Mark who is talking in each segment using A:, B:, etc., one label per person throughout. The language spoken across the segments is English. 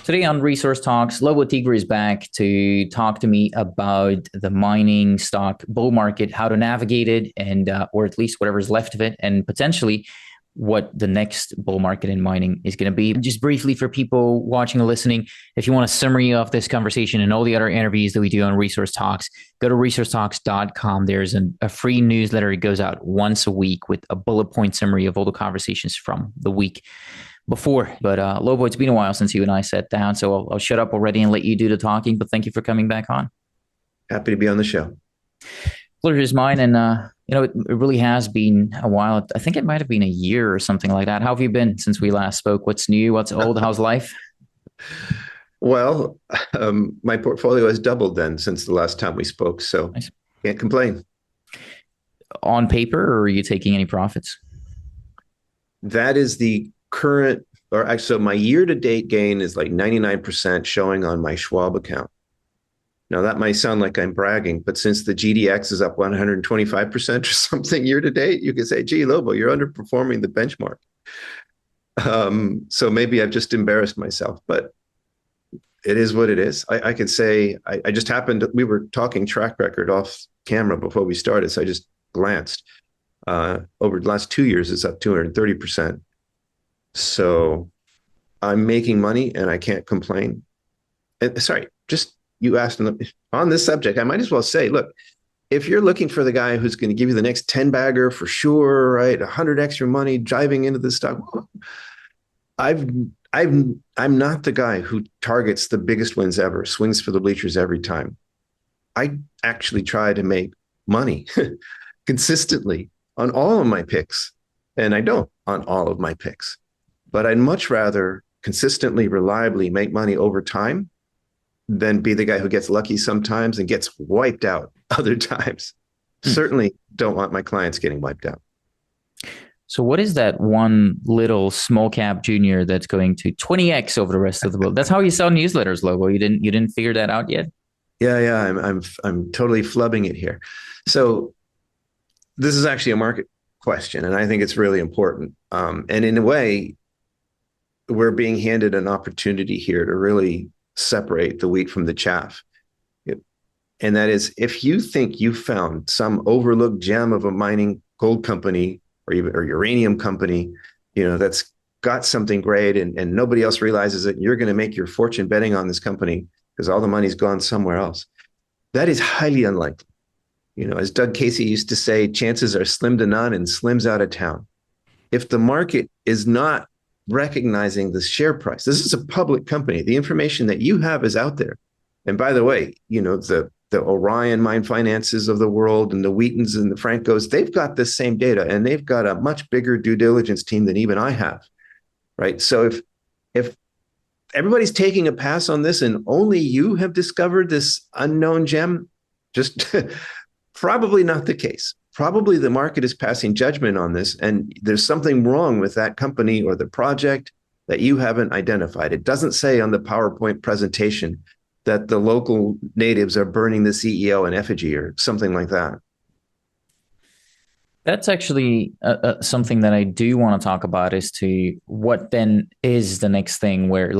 A: Today on Resource Talks, Lobo Tiggre is back to talk to me about the mining stock bull market, how to navigate it, and or at least whatever's left of it, and potentially what the next bull market in mining is going to be. Just briefly for people watching or listening, if you want a summary of this conversation and all the other interviews that we do on Resource Talks, go to resourcetalks.com. There's a free newsletter. It goes out once a week with a bullet point summary of all the conversations from the week before. But Lobo, it's been a while since you and I sat down, so I'll shut up already and let you do the talking. But thank you for coming back on.
B: Happy to be on the show.
A: Pleasure is mine, and it really has been a while. I think it might have been a year or something like that. How have you been since we last spoke? What's new? What's old? How's life?
B: Well, my portfolio has doubled then since the last time we spoke, so
A: Nice.
B: can't complain.
A: On paper, or are you taking any profits?
B: That is the current, or actually, so my year-to-date gain is like 99% showing on my Schwab account. Now, that might sound like I'm bragging, but since the GDX is up 125% or something year-to-date, you can say, gee, Lobo, you're underperforming the benchmark. So maybe I've just embarrassed myself, but it is what it is. I can say I just happened we were talking track record off camera before we started, so I just glanced. Over the last 2 years, it's up 230%. So I'm making money and I can't complain. And, sorry, just you asked on this subject, I might as well say, look, if you're looking for the guy who's going to give you the next 10 bagger for sure, right? 100 extra money driving into the stock. I've I'm not the guy who targets the biggest wins ever, swings for the bleachers every time. I actually try to make money consistently on all of my picks, and I don't on all of my picks. But I'd much rather consistently, reliably make money over time than be the guy who gets lucky sometimes and gets wiped out other times.
A: Hmm.
B: Certainly don't want my clients getting wiped out.
A: So what is that one little small cap junior that's going to 20x over the rest of the world? That's how you sell newsletters, Lobo. You didn't figure that out yet?
B: Yeah, I'm totally flubbing it here. So this is actually a market question, and I think it's really important. And in a way, we're being handed an opportunity here to really separate the wheat from the chaff. And that is, if you think you found some overlooked gem of a mining gold company or uranium company, that's got something great and nobody else realizes it, and you're going to make your fortune betting on this company because all the money's gone somewhere else. That is highly unlikely. As Doug Casey used to say, chances are slim to none and slim's out of town. If the market is not recognizing the share price, this is a public company. The information that you have is out there. And by the way, the Orion Mine Finances of the world and the Wheatons and the Francos, they've got this same data and they've got a much bigger due diligence team than even I have, right? So if everybody's taking a pass on this and only you have discovered this unknown gem, just probably not the case. Probably the market is passing judgment on this, and there's something wrong with that company or the project that you haven't identified. It doesn't say on the PowerPoint presentation that the local natives are burning the CEO in effigy or something like that.
A: That's actually something that I do want to talk about as to what then is the next thing where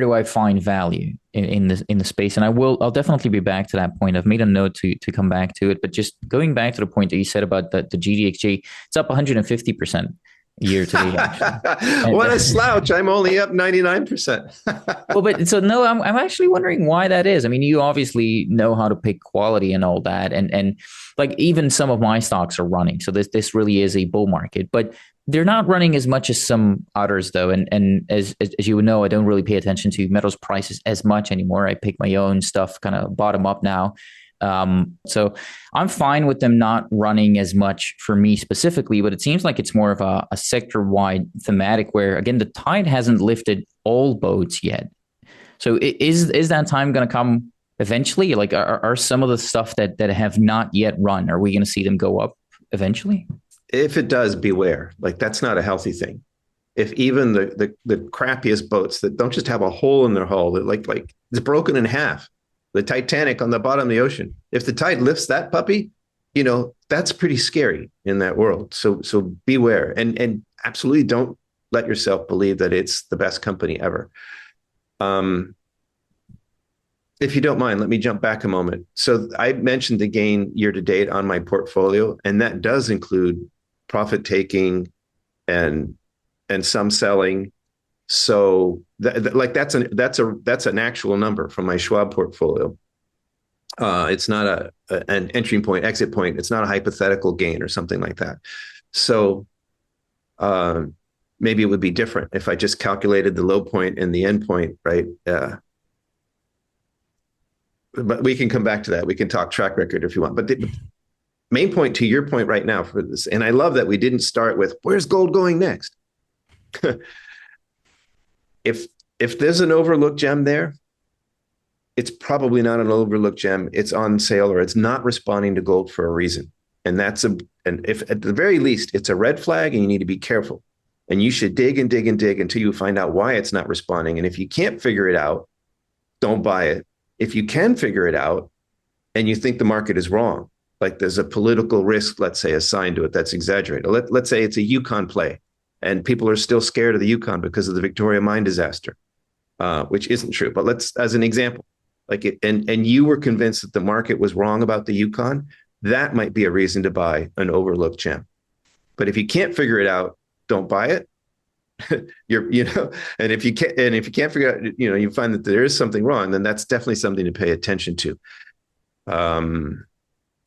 A: do I find value in the space? And I'll definitely be back to that point. I've made a note to come back to it, but just going back to the point that you said about the GDXJ, it's up 150% year to date, actually. And,
B: What a slouch. I'm only up 99%.
A: well, but so no, I'm actually wondering why that is. I mean, you obviously know how to pick quality and all that, and like even some of my stocks are running. So this really is a bull market, but they're not running as much as some others though. And as you would know, I don't really pay attention to metals prices as much anymore. I pick my own stuff kind of bottom up now. So I'm fine with them not running as much for me specifically, but it seems like it's more of a sector-wide thematic where, again, the tide hasn't lifted all boats yet. So is that time going to come eventually? Like, are some of the stuff that have not yet run, are we going to see them go up eventually?
B: If it does, beware. Like, that's not a healthy thing. If even the crappiest boats that don't just have a hole in their hull, that like it's broken in half, the Titanic on the bottom of the ocean. If the tide lifts that puppy, that's pretty scary in that world. So beware, and absolutely don't let yourself believe that it's the best company ever. Um, if you don't mind, let me jump back a moment. So I mentioned the gain year to date on my portfolio, and that does include profit taking and some selling. So like that's an actual number from my Schwab portfolio. It's not an entry point, exit point. It's not a hypothetical gain or something like that. So uh, maybe it would be different if I just calculated the low point and the end point, right? But we can come back to that. We can talk track record if you want. But the main point to your point right now for this, and I love that we didn't start with where's gold going next. if there's an overlooked gem there, it's probably not an overlooked gem. It's on sale or it's not responding to gold for a reason. And if at the very least it's a red flag and you need to be careful. And you should dig and dig and dig until you find out why it's not responding. And if you can't figure it out, don't buy it. If you can figure it out and you think the market is wrong, like there's a political risk, let's say, assigned to it that's exaggerated. Let's say it's a Yukon play and people are still scared of the Yukon because of the Victoria mine disaster, which isn't true. But let's, as an example, and you were convinced that the market was wrong about the Yukon, that might be a reason to buy an overlooked gem. But if you can't figure it out, don't buy it. And if you can't figure out, you find that there is something wrong, then that's definitely something to pay attention to.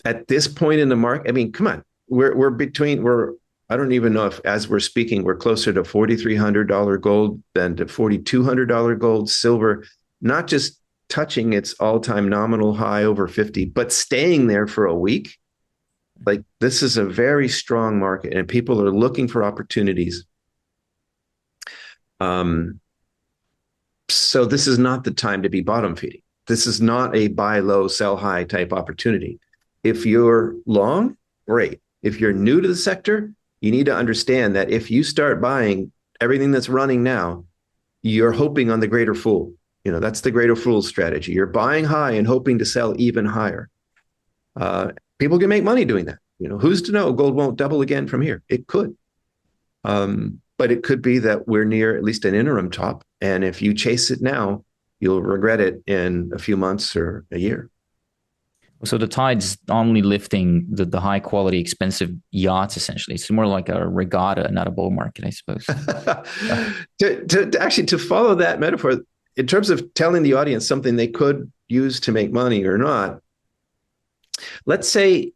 B: At this point in the market, I mean, come on, I don't even know if, as we're speaking, we're closer to $4,300 gold than to $4,200 gold. Silver, not just touching its all-time nominal high over 50, but staying there for a week. Like, this is a very strong market and people are looking for opportunities. So this is not the time to be bottom feeding. This is not a buy low, sell high type opportunity. If you're long, great. If you're new to the sector, you need to understand that if you start buying everything that's running now, you're hoping on the greater fool. That's the greater fool strategy. You're buying high and hoping to sell even higher. People can make money doing that. Who's to know gold won't double again from here? It could. But it could be that we're near at least an interim top. And if you chase it now, you'll regret it in a few months or a year.
A: So the tide's only lifting the high quality, expensive yachts, essentially. It's more like a regatta, not a bull market, I suppose.
B: To follow that metaphor, in terms of telling the audience something they could use to make money or not, let's say,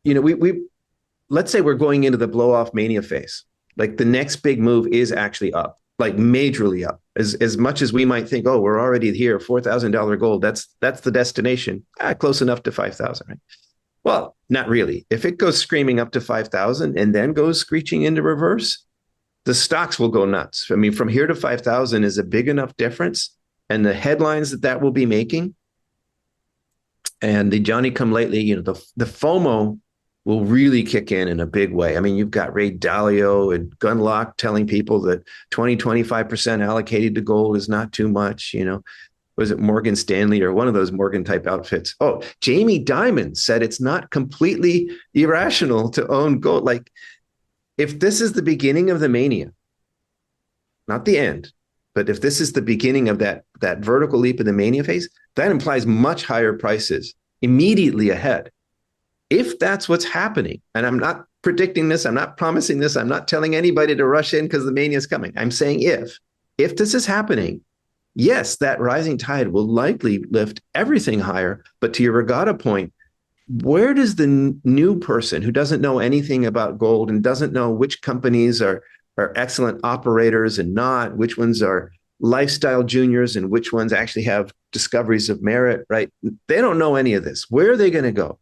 B: let's say we're going into the blow off mania phase. Like the next big move is actually up, like majorly up. As much as we might think, oh, we're already here, $4,000 gold, that's the destination. Close enough to 5,000, right? Well, not really. If it goes screaming up to 5,000 and then goes screeching into reverse, the stocks will go nuts. I mean, from here to 5,000 is a big enough difference, and the headlines that will be making, and the Johnny come lately, the FOMO will really kick in a big way. I mean, you've got Ray Dalio and Gunlock telling people that 25% allocated to gold is not too much. Was it Morgan Stanley or one of those Morgan type outfits? Oh, Jamie Dimon said it's not completely irrational to own gold. Like, if this is the beginning of the mania, not the end, but if this is the beginning of that vertical leap of the mania phase, that implies much higher prices immediately ahead. If that's what's happening, and I'm not predicting this, I'm not promising this, I'm not telling anybody to rush in because the mania is coming. I'm saying if this is happening, yes, that rising tide will likely lift everything higher. But to your regatta point, where does the new person who doesn't know anything about gold and doesn't know which companies are excellent operators and not, which ones are lifestyle juniors and which ones actually have discoveries of merit, right? They don't know any of this. Where are they going to go?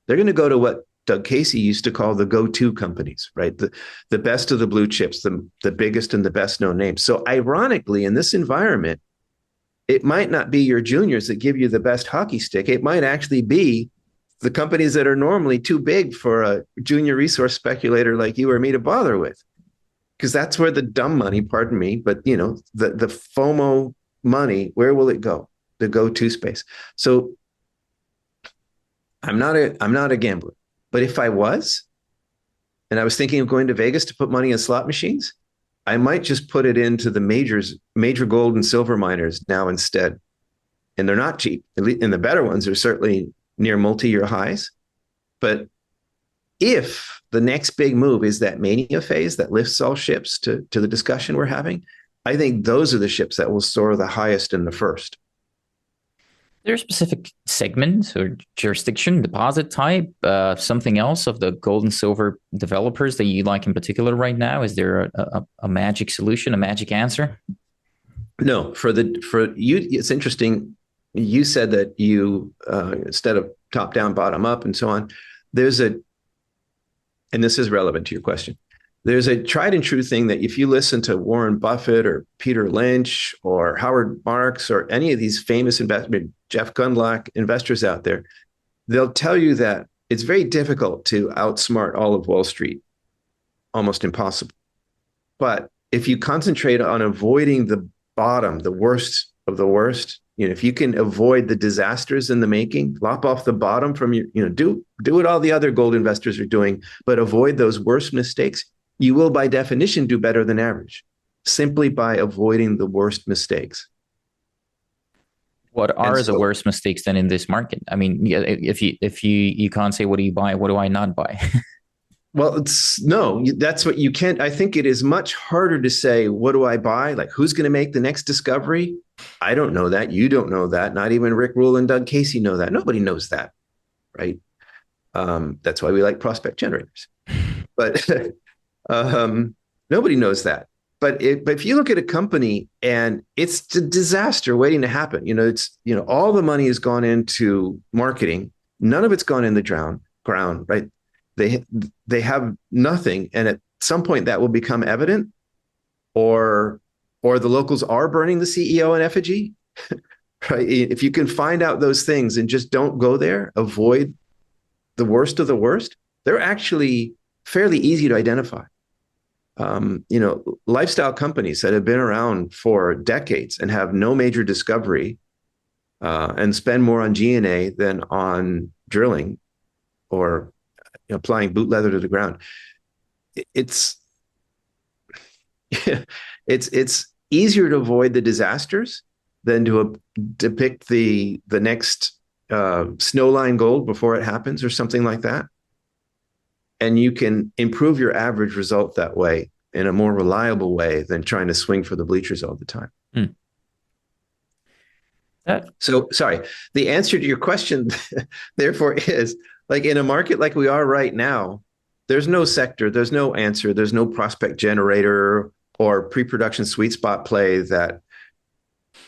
B: They're going to go to what Doug Casey used to call the go-to companies, right? The best of the blue chips, the biggest and the best known names. So ironically, in this environment, it might not be your juniors that give you the best hockey stick. It might actually be the companies that are normally too big for a junior resource speculator like you or me to bother with. Because that's where the dumb money, pardon me, but the FOMO money, where will it go? The go-to space. So I'm not a gambler, but if I was, and I was thinking of going to Vegas to put money in slot machines, I might just put it into the major gold and silver miners now instead. And they're not cheap. And the better ones are certainly near multi-year highs. But if the next big move is that mania phase that lifts all ships to the discussion we're having, I think those are the ships that will soar the highest in the first.
A: There a specific segment or jurisdiction, deposit type, something else of the gold and silver developers that you like in particular right now? Is there a magic solution, a magic answer?
B: No, for you, it's interesting. You said that you instead of top down, bottom up, and so on. And this is relevant to your question. There's a tried and true thing that if you listen to Warren Buffett or Peter Lynch or Howard Marks or any of these famous investors, Jeff Gundlach investors out there, they'll tell you that it's very difficult to outsmart all of Wall Street, almost impossible. But if you concentrate on avoiding the bottom, the worst of the worst, if you can avoid the disasters in the making, lop off the bottom from your, do what all the other gold investors are doing, but avoid those worst mistakes, you will by definition do better than average, simply by avoiding the worst mistakes.
A: What are the worst mistakes then in this market? I mean, if you can't say, what do you buy? What do I not buy?
B: Well, that's what you can't. I think it is much harder to say, what do I buy? Like, who's going to make the next discovery? I don't know that. You don't know that. Not even Rick Rule and Doug Casey know that. Nobody knows that, right? That's why we like prospect generators. But nobody knows that. But if you look at a company and it's a disaster waiting to happen, all the money has gone into marketing. None of it's gone in the ground, right? They have nothing, and at some point that will become evident, or the locals are burning the CEO in effigy, right? If you can find out those things and just don't go there, avoid the worst of the worst, they're actually fairly easy to identify. Lifestyle companies that have been around for decades and have no major discovery and spend more on G&A than on drilling or applying boot leather to the ground. It's easier to avoid the disasters than to depict the next snowline gold before it happens or something like that. And you can improve your average result that way in a more reliable way than trying to swing for the bleachers all the time. So, sorry, the answer to your question, therefore, is like in a market like we are right now, there's no sector, there's no answer, there's no prospect generator or pre-production sweet spot play that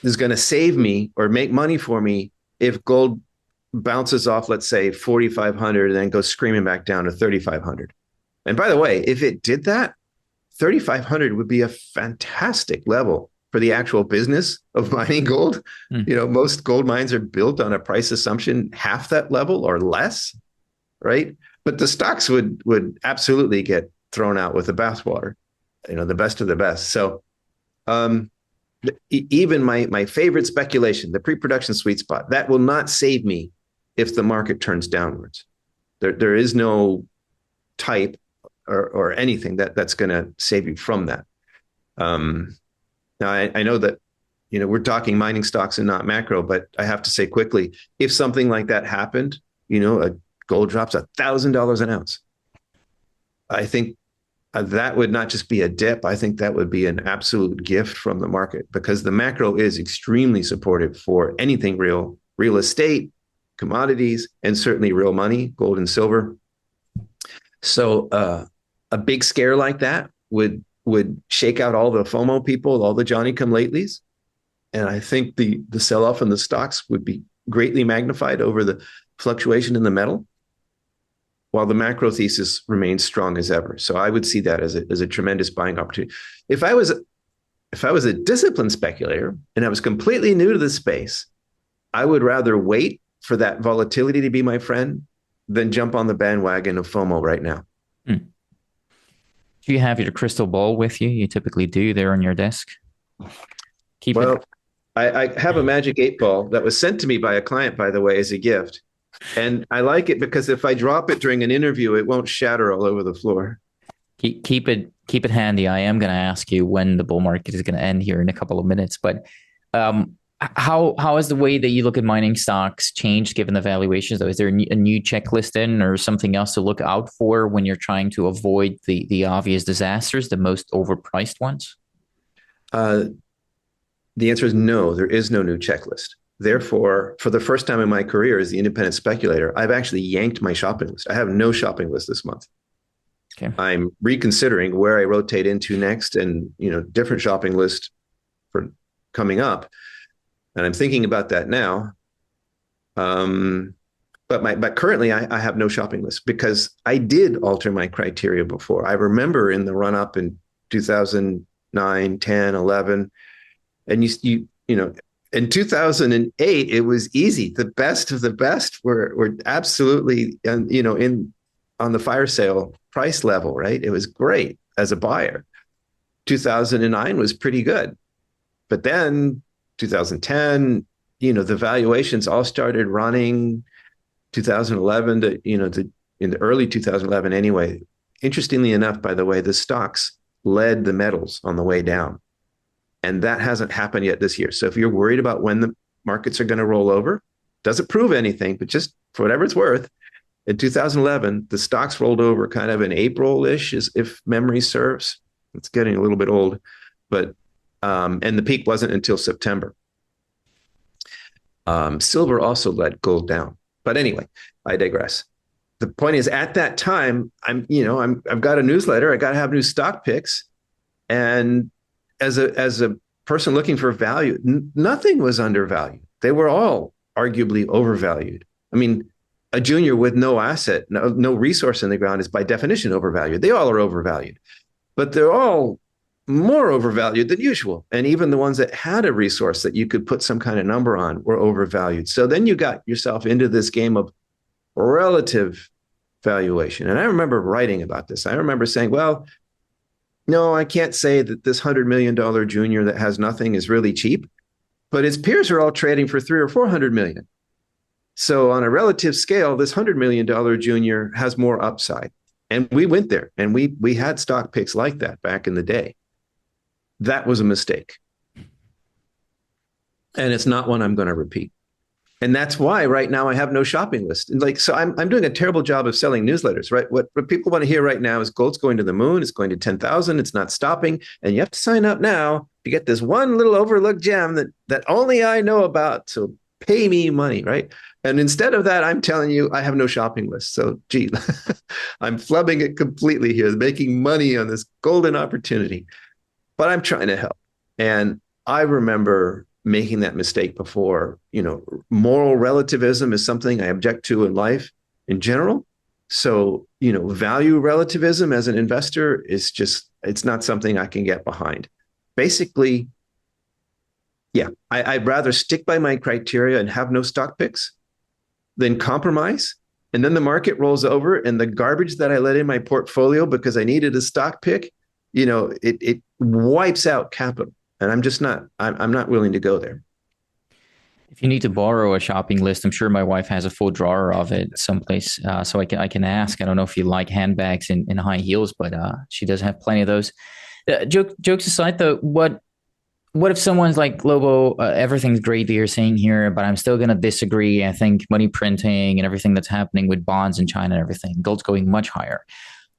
B: is going to save me or make money for me if gold bounces off, let's say 4,500 and then goes screaming back down to 3,500. And by the way, if it did that, 3,500 would be a fantastic level for the actual business of mining gold. Most gold mines are built on a price assumption half that level or less, right? But the stocks would absolutely get thrown out with the bathwater, the best of the best. So even my favorite speculation, the pre-production sweet spot, that will not save me if the market turns downwards. There is no type or anything that's going to save you from that. Now, I know that, we're talking mining stocks and not macro, but I have to say quickly, if something like that happened, a gold drops $1,000 an ounce, I think that would not just be a dip. I think that would be an absolute gift from the market, because the macro is extremely supportive for anything real estate, commodities, and certainly real money, gold and silver. So a big scare like that would shake out all the FOMO people, all the Johnny-come-latelys. And I think the sell-off in the stocks would be greatly magnified over the fluctuation in the metal, while the macro thesis remains strong as ever. So I would see that as a tremendous buying opportunity. If I was a disciplined speculator and I was completely new to the space, I would rather wait for that volatility to be my friend than jump on the bandwagon of FOMO right now.
A: Do you have your crystal ball with you? You typically do there on your desk.
B: I have a magic 8-ball that was sent to me by a client, by the way, as a gift. And I like it because if I drop it during an interview, it won't shatter all over the floor.
A: Keep it handy. I am going to ask you when the bull market is going to end here in a couple of minutes. But how has the way that you look at mining stocks changed given the valuations? Though, is there a new checklist in or something else to look out for when you're trying to avoid the obvious disasters, the most overpriced ones?
B: Uh, the answer is no. There is no new checklist. Therefore, for the first time in my career as the independent speculator, I've actually yanked my shopping list. I have no shopping list this month.
A: Okay.
B: I'm reconsidering where I rotate into next, and different shopping list for coming up, and I'm thinking about that now. But currently I have no shopping list because I did alter my criteria before. I remember in the run up in 2009, 10, 11, and in 2008 it was easy. The best of the best were absolutely in on the fire sale price level, right? It was great as a buyer. 2009 was pretty good. But then 2010, the valuations all started running. 2011 in the early 2011 anyway. Interestingly enough, by the way, the stocks led the metals on the way down. And that hasn't happened yet this year. So if you're worried about when the markets are going to roll over, doesn't prove anything, but just for whatever it's worth, in 2011, the stocks rolled over kind of in April-ish, if memory serves. It's getting a little bit old, but and the peak wasn't until September. Silver also led gold down, but anyway, I digress. The point is, at that time, I've got a newsletter. I got to have new stock picks, and as a person looking for value, nothing was undervalued. They were all arguably overvalued. I mean, a junior with no asset, no resource in the ground is by definition overvalued. They all are overvalued, but they're all more overvalued than usual. And even the ones that had a resource that you could put some kind of number on were overvalued. So then you got yourself into this game of relative valuation. And I remember writing about this. I remember saying, well, no, I can't say that this $100 million junior that has nothing is really cheap, but his peers are all trading for 300 or 400 million. So on a relative scale, this $100 million junior has more upside. And we went there and we had stock picks like that back in the day. That was a mistake. And it's not one I'm going to repeat. And that's why right now I have no shopping list. And so I'm doing a terrible job of selling newsletters, right? What people want to hear right now is gold's going to the moon. It's going to 10,000. It's not stopping. And you have to sign up now to get this one little overlooked gem that only I know about. So pay me money, right? And instead of that, I'm telling you, I have no shopping list. So, gee, I'm flubbing it completely here, making money on this golden opportunity. But I'm trying to help. And I remember making that mistake before. Moral relativism is something I object to in life in general. So, value relativism as an investor is it's not something I can get behind. Basically, yeah, I'd rather stick by my criteria and have no stock picks than compromise. And then the market rolls over and the garbage that I let in my portfolio because I needed a stock pick, it wipes out capital. And I'm not willing to go there.
A: If you need to borrow a shopping list, I'm sure my wife has a full drawer of it someplace, so I can ask. I don't know if you like handbags in high heels, but she does have plenty of those. Jokes aside, though, what if someone's like, Lobo, everything's great that you're saying here, but I'm still going to disagree. I think money printing and everything that's happening with bonds in China and everything, gold's going much higher.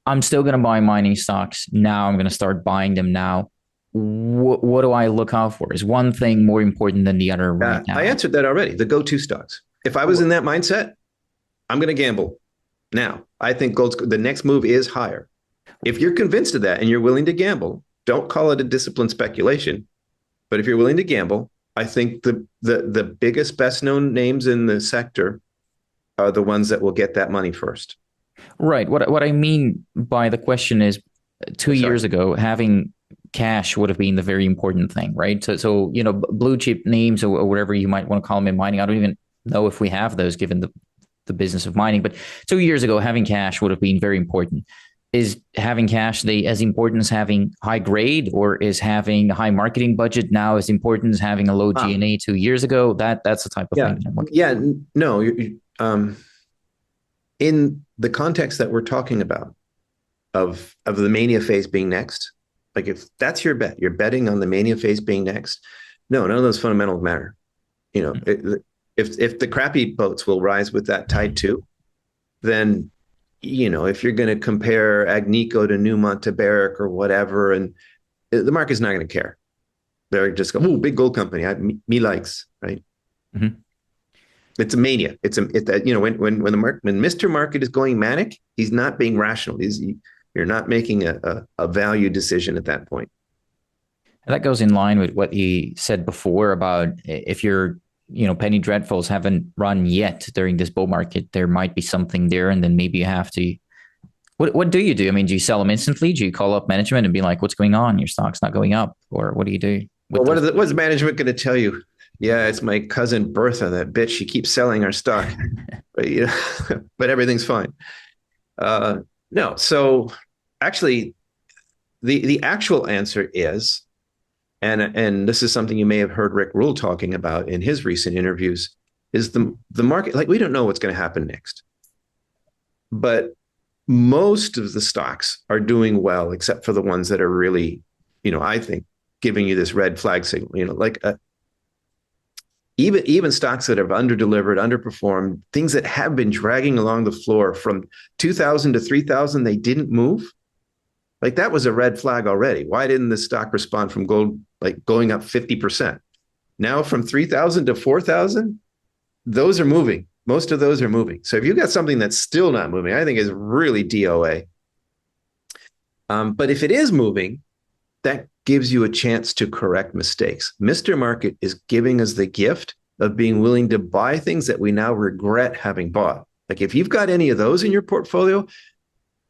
A: I'm still going to buy mining stocks now. I'm going to start buying them now. What do I look out for? Is one thing more important than the other right now?
B: I answered that already. The go-to stocks. If I was in that mindset, I'm going to gamble. Now, I think the next move is higher. If you're convinced of that and you're willing to gamble, don't call it a disciplined speculation. But if you're willing to gamble, I think the biggest, best known names in the sector are the ones that will get that money first.
A: Right. What I mean by the question is, 2 years ago, having cash would have been the very important thing, right? So blue chip names or whatever you might want to call them in mining. I don't even know if we have those given the business of mining. But 2 years ago, having cash would have been very important. Is having cash as important as having high grade, or is having a high marketing budget now as important as having a low G&A 2 years ago? That's the type of thing.
B: Yeah. No. In the context that we're talking about, of the mania phase being next. Like if that's your bet, you're betting on the mania phase being next. No, none of those fundamentals matter. You know, if the crappy boats will rise with that tide too, then if you're going to compare Agnico to Newmont to Barrick or whatever, and the market's not going to care. They're just going, oh, big gold company, me likes, right?
A: Mm-hmm.
B: It's a mania. When Mr. Market is going manic, he's not being rational. You're not making a value decision at that point.
A: And that goes in line with what you said before about if you're, penny dreadfuls haven't run yet during this bull market, there might be something there, and then maybe you have to. What do you do? I mean, do you sell them instantly? Do you call up management and be like, "What's going on? Your stock's not going up," or what do you do?
B: Well, what's management going to tell you? Yeah, it's my cousin Bertha, that bitch. She keeps selling our stock, but but everything's fine. No, so actually, the actual answer is, and this is something you may have heard Rick Rule talking about in his recent interviews, is the market. Like, we don't know what's going to happen next, but most of the stocks are doing well, except for the ones that are really, I think, giving you this red flag signal. Even stocks that have underdelivered, underperformed, things that have been dragging along the floor from 2000 to 3000, they didn't move. Like, that was a red flag already. Why didn't the stock respond from gold, like going up 50%? Now from 3000 to 4000, those are moving. Most of those are moving. So if you've got something that's still not moving, I think is really DOA. But if it is moving, that gives you a chance to correct mistakes. Mr. Market is giving us the gift of being willing to buy things that we now regret having bought. Like, if you've got any of those in your portfolio,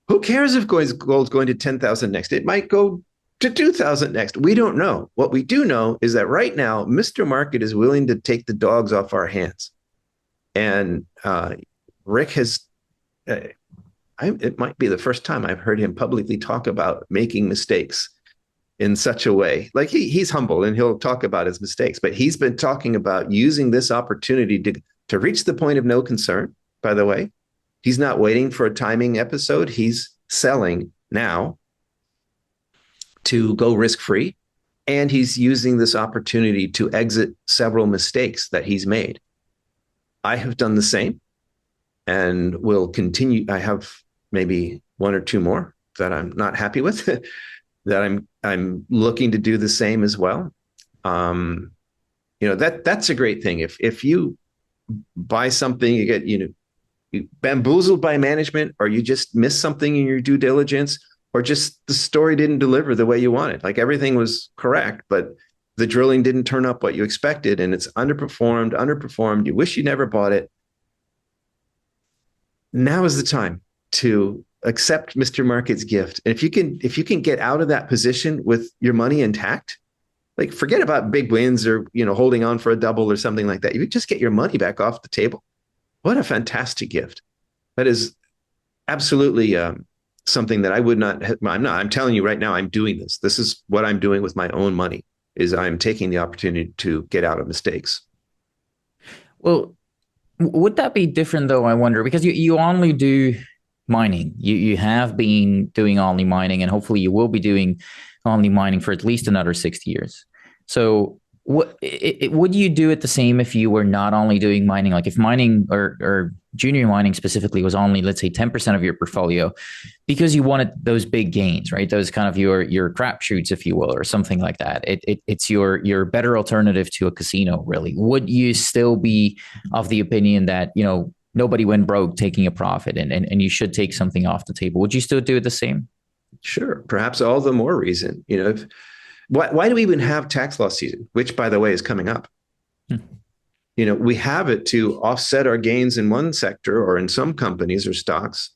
B: who cares if gold's going to 10,000 next? It might go to 2,000 next. We don't know. What we do know is that right now, Mr. Market is willing to take the dogs off our hands. And Rick has, it might be the first time I've heard him publicly talk about making mistakes in such a way. Like, he's humble and he'll talk about his mistakes, but he's been talking about using this opportunity to reach the point of no concern, by the way. He's not waiting for a timing episode. He's selling now to go risk-free. And he's using this opportunity to exit several mistakes that he's made. I have done the same and will continue. I have maybe one or two more that I'm not happy with that I'm looking to do the same as well. That's a great thing. If you buy something, you get, you bamboozled by management, or you just missed something in your due diligence, or just the story didn't deliver the way you wanted. Like, everything was correct, but the drilling didn't turn up what you expected, and it's underperformed. You wish you never bought it. Now is the time to accept Mr. Market's gift. And if you can get out of that position with your money intact, like, forget about big wins or, holding on for a double or something like that. You just get your money back off the table. What a fantastic gift. That is absolutely something that I would not, I'm telling you right now, I'm doing this. This is what I'm doing with my own money, is I'm taking the opportunity to get out of mistakes.
A: Well, would that be different though? I wonder, because you only do mining. You have been doing only mining, and hopefully you will be doing only mining for at least another 60 years. So would you do it the same if you were not only doing mining? Like, if mining or junior mining specifically was only, let's say, 10% of your portfolio, because you wanted those big gains, right? Those kind of your crapshoots, if you will, or something like that. It's your better alternative to a casino, really. Would you still be of the opinion that, nobody went broke taking a profit, and you should take something off the table? Would you still do it the same?
B: Sure. Perhaps all the more reason, why do we even have tax loss season, which, by the way, is coming up? We have it to offset our gains in one sector or in some companies or stocks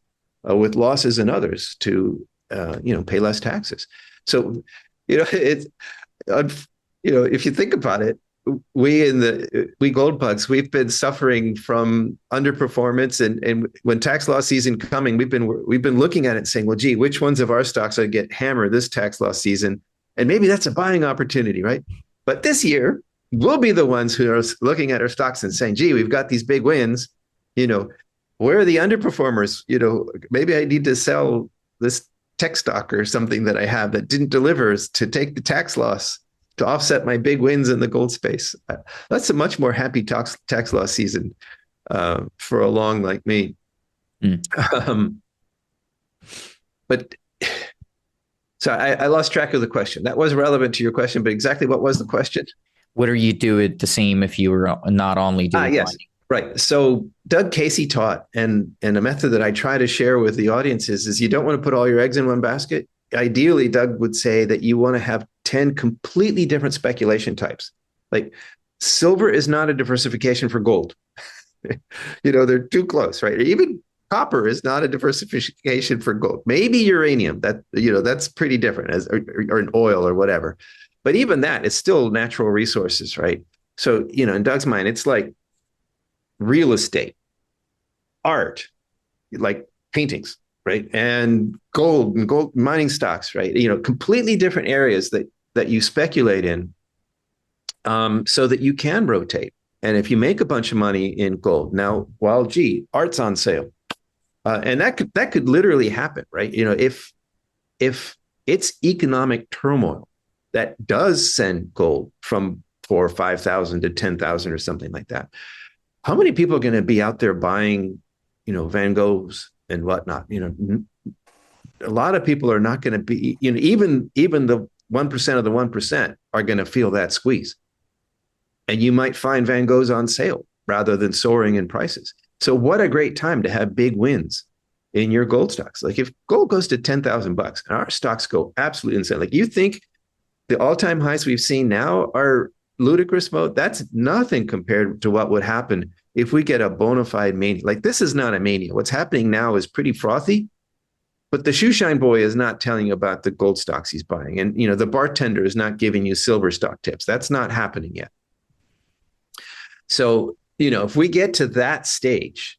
B: with losses in others to, pay less taxes. So, it's, if you think about it, we gold bugs, we've been suffering from underperformance, and when tax loss season coming, we've been looking at it saying, well, gee, which ones of our stocks are get hammered this tax loss season? And maybe that's a buying opportunity, right? But this year, we'll be the ones who are looking at our stocks and saying, gee, we've got these big wins. Where are the underperformers? Maybe I need to sell this tech stock or something that I have that didn't deliver is to take the tax loss to offset my big wins in the gold space. That's a much more happy tax loss season for a long like me. Um, but so I lost track of the question. That was relevant to your question, but exactly what was the question?
A: What are you doing the same if you were not only doing
B: Yes,
A: mining?
B: right. So Doug Casey taught, and a method that I try to share with the audience is you don't want to put all your eggs in one basket. Ideally, Doug would say that you want to have 10 completely different speculation types. Like silver is not a diversification for gold. They're too close, right? Even copper is not a diversification for gold. Maybe uranium, that's pretty different, or an oil or whatever. But even that, it's still natural resources, right? So, in Doug's mind, it's like real estate, art, like paintings, right? And gold mining stocks, right? Completely different areas that you speculate in, so that you can rotate. And if you make a bunch of money in gold, now, well, gee, art's on sale. And that could literally happen, right? If it's economic turmoil that does send gold from 4,000 or 5,000 to 10,000 or something like that, how many people are going to be out there buying, Van Goghs and whatnot? A lot of people are not going to be, even the 1% of the 1% are going to feel that squeeze. And you might find Van Goghs on sale rather than soaring in prices. So what a great time to have big wins in your gold stocks. Like if gold goes to $10,000 and our stocks go absolutely insane, like you think the all-time highs we've seen now are ludicrous mode, that's nothing compared to what would happen if we get a bona fide mania. Like this is not a mania. What's happening now is pretty frothy, but the shoeshine boy is not telling you about the gold stocks he's buying. And, the bartender is not giving you silver stock tips. That's not happening yet. So, if we get to that stage,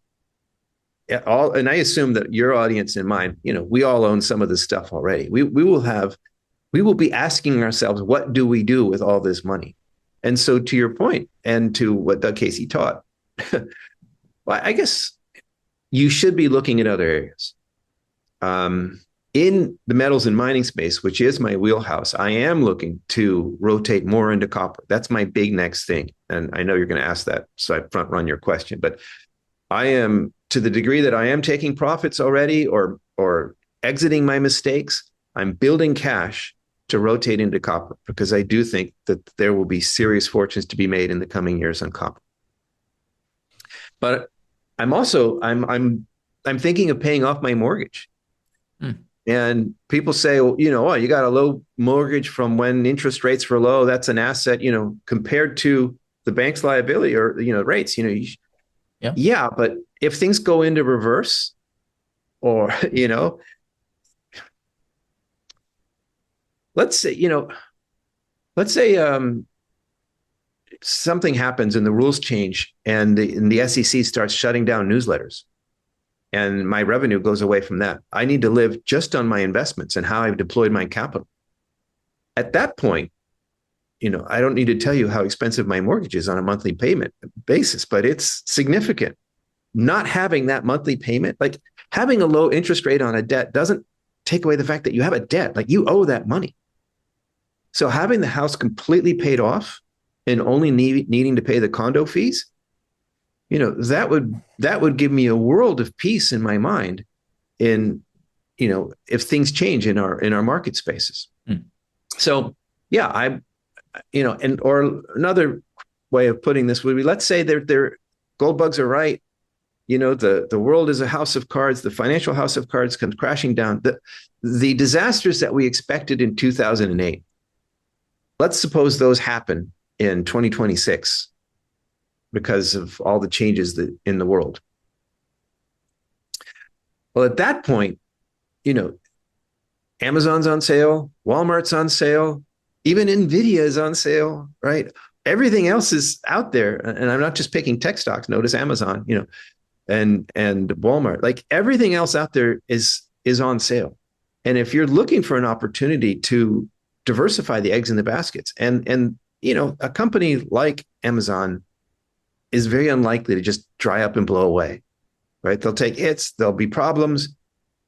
B: and I assume that your audience and mine, we all own some of this stuff already. We will be asking ourselves, what do we do with all this money? And so to your point, and to what Doug Casey taught, well, I guess you should be looking at other areas. In the metals and mining space, which is my wheelhouse, I am looking to rotate more into copper. That's my big next thing. And I know you're going to ask that, so I front run your question. But I am, to the degree that I am taking profits already or exiting my mistakes, I'm building cash to rotate into copper, because I do think that there will be serious fortunes to be made in the coming years on copper. But I'm also I'm thinking of paying off my mortgage. And people say, well, you got a low mortgage from when interest rates were low. That's an asset, compared to the bank's liability or, rates, yeah. But if things go into reverse or, let's say something happens and the rules change and the SEC starts shutting down newsletters, and my revenue goes away from that. I need to live just on my investments and how I've deployed my capital. At that point, I don't need to tell you how expensive my mortgage is on a monthly payment basis, but it's significant. Not having that monthly payment, like having a low interest rate on a debt, doesn't take away the fact that you have a debt, like you owe that money. So having the house completely paid off and only needing to pay the condo fees, that would give me a world of peace in my mind in, if things change in our market spaces. So yeah, or another way of putting this would be, let's say they're gold bugs are right. The world is a house of cards. The financial house of cards comes crashing down. The disasters that we expected in 2008, let's suppose those happen in 2026. Because of all the changes in the world. Well, at that point, Amazon's on sale, Walmart's on sale, even Nvidia is on sale, right? Everything else is out there, and I'm not just picking tech stocks. Notice Amazon, and Walmart. Like everything else out there is on sale. And if you're looking for an opportunity to diversify the eggs in the baskets, and a company like Amazon is very unlikely to just dry up and blow away, right? They'll take hits, there'll be problems,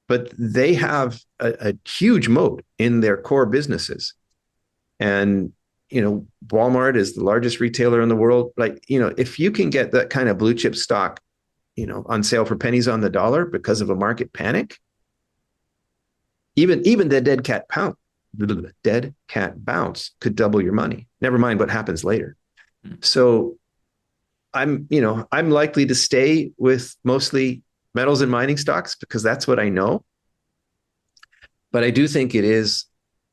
B: but they have a huge moat in their core businesses. And, Walmart is the largest retailer in the world. Like, if you can get that kind of blue chip stock, on sale for pennies on the dollar because of a market panic, even the dead cat bounce could double your money. Never mind what happens later. So I'm likely to stay with mostly metals and mining stocks because that's what I know. But I do think it is,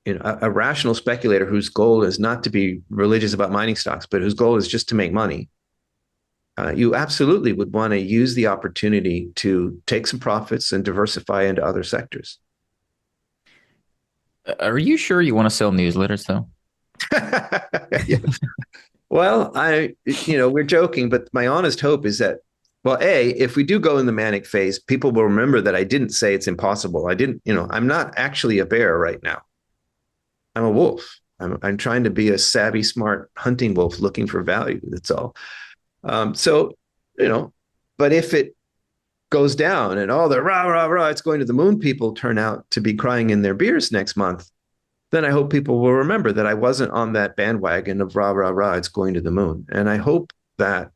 B: a rational speculator whose goal is not to be religious about mining stocks, but whose goal is just to make money. You absolutely would want to use the opportunity to take some profits and diversify into other sectors.
A: Are you sure you want to sell newsletters though?
B: Yeah. Well, we're joking, but my honest hope is that, well, if we do go in the manic phase, people will remember that I didn't say it's impossible. I'm not actually a bear right now. I'm a wolf. I'm trying to be a savvy, smart hunting wolf looking for value. That's all. But if it goes down and all the rah, rah, rah, it's going to the moon people turn out to be crying in their beers next month, then I hope people will remember that I wasn't on that bandwagon of rah, rah, rah, it's going to the moon. And I hope that,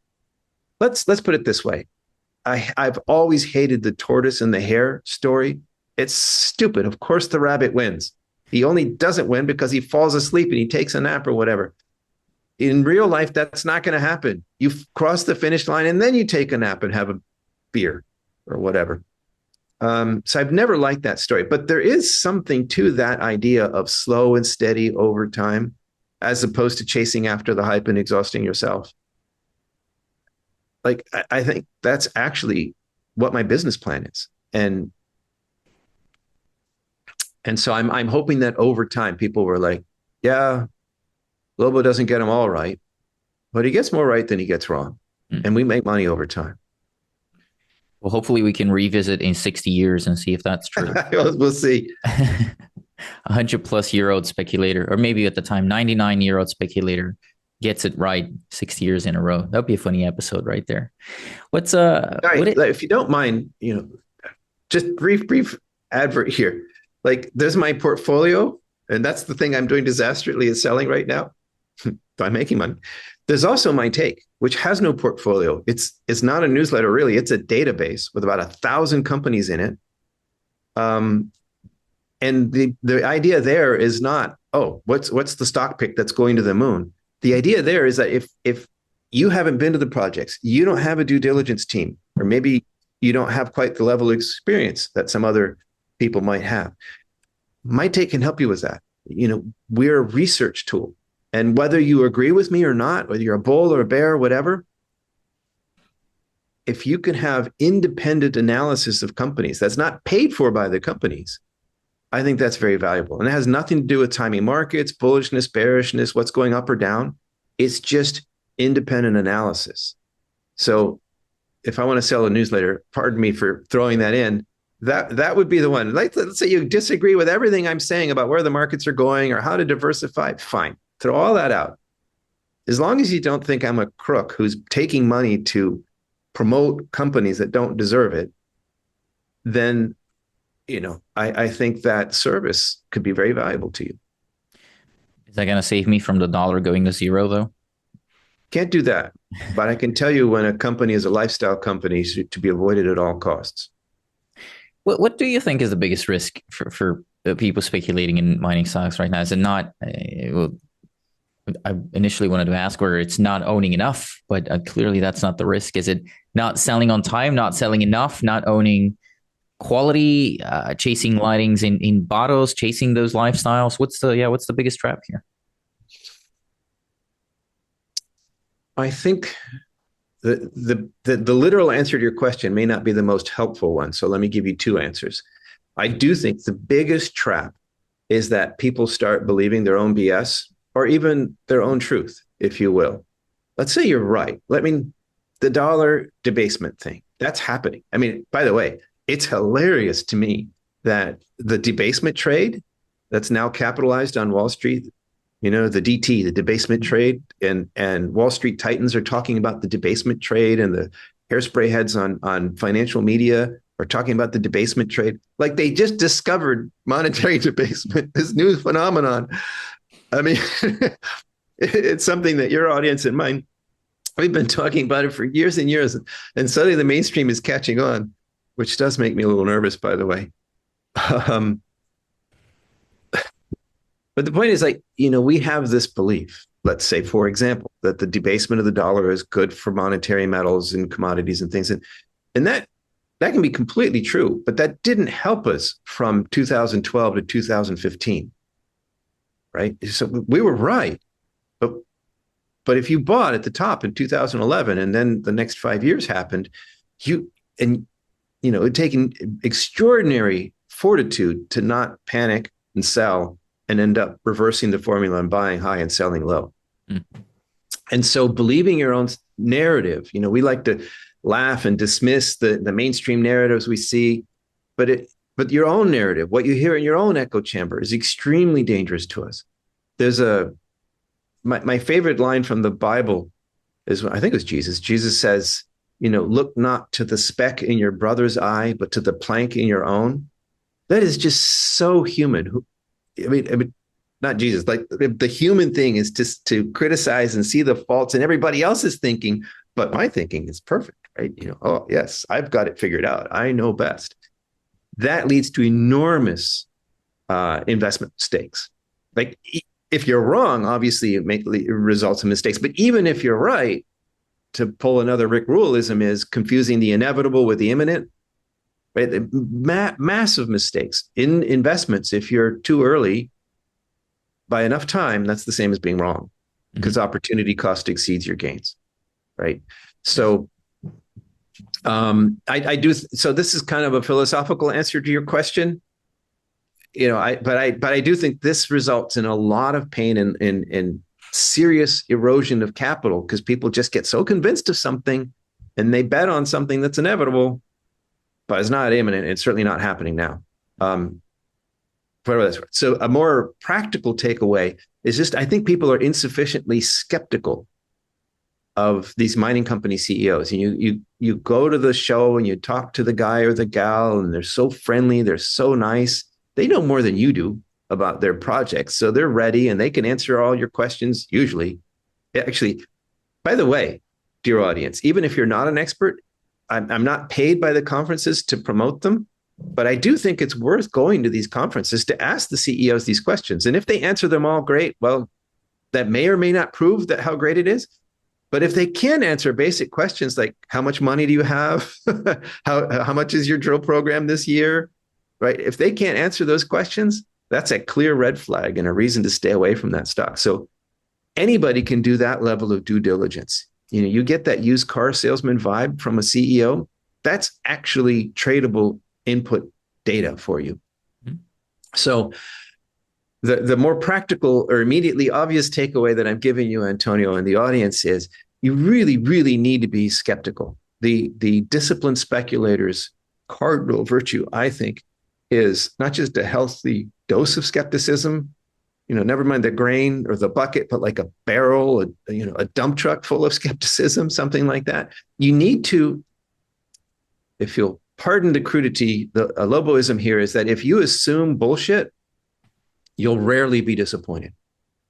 B: let's put it this way. I've always hated the tortoise and the hare story. It's stupid. Of course, the rabbit wins. He only doesn't win because he falls asleep and he takes a nap or whatever. In real life, that's not going to happen. You cross the finish line and then you take a nap and have a beer or whatever. So I've never liked that story, but there is something to that idea of slow and steady over time, as opposed to chasing after the hype and exhausting yourself. Like, I think that's actually what my business plan is. And so I'm hoping that over time, people were like, yeah, Lobo doesn't get them all right, but he gets more right than he gets wrong. And we make money over time.
A: Well, hopefully we can revisit in 60 years and see if that's true.
B: We'll see.
A: 100-plus-year-old speculator, or maybe at the time, 99-year-old speculator gets it right 60 years in a row. That'd be a funny episode right there. What's
B: if you don't mind, just brief advert here. Like, there's my portfolio, and that's the thing I'm doing disastrously is selling right now. I'm making money. There's also my take, which has no portfolio. It's not a newsletter, really. It's a database with about 1,000 companies in it. And the idea there is not, what's the stock pick that's going to the moon? The idea there is that if you haven't been to the projects, you don't have a due diligence team, or maybe you don't have quite the level of experience that some other people might have. My take can help you with that. We're a research tool. And whether you agree with me or not, whether you're a bull or a bear, whatever, if you can have independent analysis of companies that's not paid for by the companies, I think that's very valuable. And it has nothing to do with timing markets, bullishness, bearishness, what's going up or down. It's just independent analysis. So if I want to sell a newsletter, pardon me for throwing that in, that would be the one. Let's say you disagree with everything I'm saying about where the markets are going or how to diversify. Fine. Throw all that out. As long as you don't think I'm a crook who's taking money to promote companies that don't deserve it, then, I think that service could be very valuable to you.
A: Is that going to save me from the dollar going to zero, though?
B: Can't do that. But I can tell you when a company is a lifestyle company to be avoided at all costs.
A: What do you think is the biggest risk for people speculating in mining stocks right now? Is it not? I initially wanted to ask whether it's not owning enough, but clearly that's not the risk. Is it not selling on time, not selling enough, not owning quality, chasing lightings in bottles, chasing those lifestyles? What's the biggest trap here?
B: I think the literal answer to your question may not be the most helpful one. So let me give you two answers. I do think the biggest trap is that people start believing their own BS or even their own truth, if you will. Let's say you're right. The dollar debasement thing, that's happening. By the way, it's hilarious to me that the debasement trade that's now capitalized on Wall Street, the DT, the debasement trade, and Wall Street titans are talking about the debasement trade, and the hairspray heads on financial media or talking about the debasement trade. Like they just discovered monetary debasement, this new phenomenon. I mean, it's something that your audience and mine, we've been talking about it for years and years, and suddenly the mainstream is catching on, which does make me a little nervous, by the way. Um, but the point is, like, we have this belief, let's say, for example, that the debasement of the dollar is good for monetary metals and commodities and things. And that can be completely true, but that didn't help us from 2012 to 2015, right? So we were right. But if you bought at the top in 2011 and then the next 5 years happened, it'd taken extraordinary fortitude to not panic and sell and end up reversing the formula and buying high and selling low. Mm. And so believing your own narrative, we like to laugh and dismiss the mainstream narratives we see, but your own narrative, what you hear in your own echo chamber, is extremely dangerous to us. There's my favorite line from the Bible is, I think it was Jesus. Jesus says, look not to the speck in your brother's eye, but to the plank in your own. That is just so human. I mean, not Jesus. Like the human thing is just to criticize and see the faults in everybody else's thinking, but my thinking is perfect, right? Oh yes, I've got it figured out. I know best. That leads to enormous investment mistakes. Like if you're wrong, obviously it results in mistakes. But even if you're right, to pull another Rick Ruleism, is confusing the inevitable with the imminent. Right? Massive mistakes in investments. If you're too early by enough time, that's the same as being wrong, because opportunity cost exceeds your gains. Right. So I do. So this is kind of a philosophical answer to your question. But I do think this results in a lot of pain and serious erosion of capital, because people just get so convinced of something and they bet on something that's inevitable, but it's not imminent. It's certainly not happening now. So a more practical takeaway is just, I think people are insufficiently skeptical of these mining company CEOs. And you go to the show and you talk to the guy or the gal, and they're so friendly, they're so nice. They know more than you do about their projects. So they're ready and they can answer all your questions usually. Actually, by the way, dear audience, even if you're not an expert, I'm not paid by the conferences to promote them, but I do think it's worth going to these conferences to ask the CEOs these questions. And if they answer them all great, well, that may or may not prove that how great it is. But if they can answer basic questions like, how much money do you have? how much is your drill program this year? Right? If they can't answer those questions, that's a clear red flag and a reason to stay away from that stock. So anybody can do that level of due diligence. You get that used car salesman vibe from a CEO. That's actually tradable input data for you. Mm-hmm. So the more practical or immediately obvious takeaway that I'm giving you, Antonio, and the audience is, you really, really need to be skeptical. The disciplined speculator's cardinal virtue, I think, is not just a healthy dose of skepticism, never mind the grain or the bucket, but like a barrel, a dump truck full of skepticism, something like that. You need to, if you'll pardon the crudity, a Loboism here is that if you assume bullshit, you'll rarely be disappointed.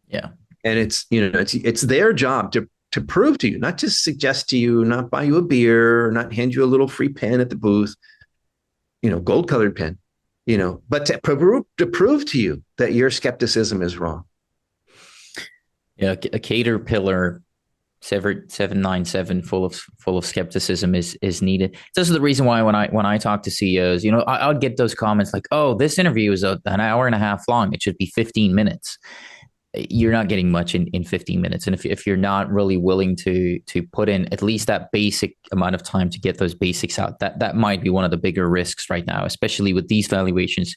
A: Yeah. And
B: it's their job to prove to you, not just suggest to you, not buy you a beer, not hand you a little free pen at the booth, gold colored pen. But to prove to you that your skepticism is wrong.
A: Yeah, a Caterpillar 797 full of skepticism is needed. This is the reason why when I talk to CEOs, I'll get those comments like, "Oh, this interview is an hour and a half long. It should be 15 minutes." You're not getting much in 15 minutes. And if you're not really willing to put in at least that basic amount of time to get those basics out, that might be one of the bigger risks right now, especially with these valuations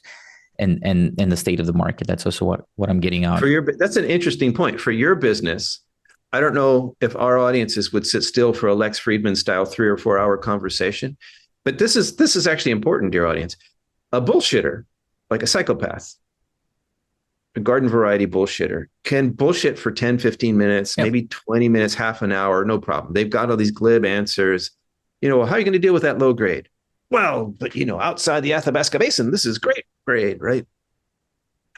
A: and the state of the market. That's also what I'm getting out.
B: That's an interesting point. For your business, I don't know if our audiences would sit still for a Lex Friedman style 3 or 4 hour conversation, but this is actually important, dear audience. A bullshitter, like a psychopath, a garden variety bullshitter, can bullshit for 10, 15 minutes, maybe 20 minutes, half an hour, no problem. They've got all these glib answers. How are you going to deal with that low grade? well, but outside the Athabasca Basin, this is great, right?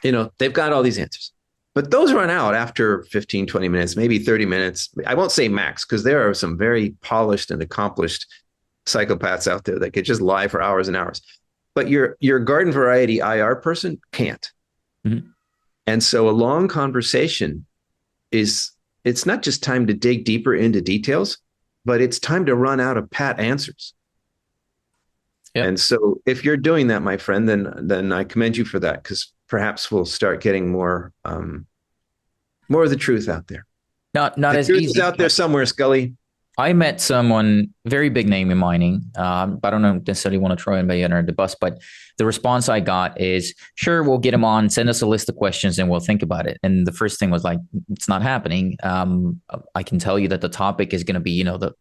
B: They've got all these answers. But those run out after 15, 20 minutes, maybe 30 minutes. I won't say max, because there are some very polished and accomplished psychopaths out there that could just lie for hours and hours. But your garden variety IR person can't.
A: Mm-hmm.
B: And so a long conversation it's not just time to dig deeper into details, but it's time to run out of pat answers. Yep. And so if you're doing that, my friend, then I commend you for that, because perhaps we'll start getting more of the truth out there.
A: Not
B: the
A: as
B: truth
A: easy.
B: Is out there somewhere, Scully.
A: I met someone, very big name in mining. I don't necessarily want to try anybody under the bus, but the response I got is, sure, we'll get him on, send us a list of questions and we'll think about it. And the first thing was like, it's not happening. I can tell you that the topic is going to be, the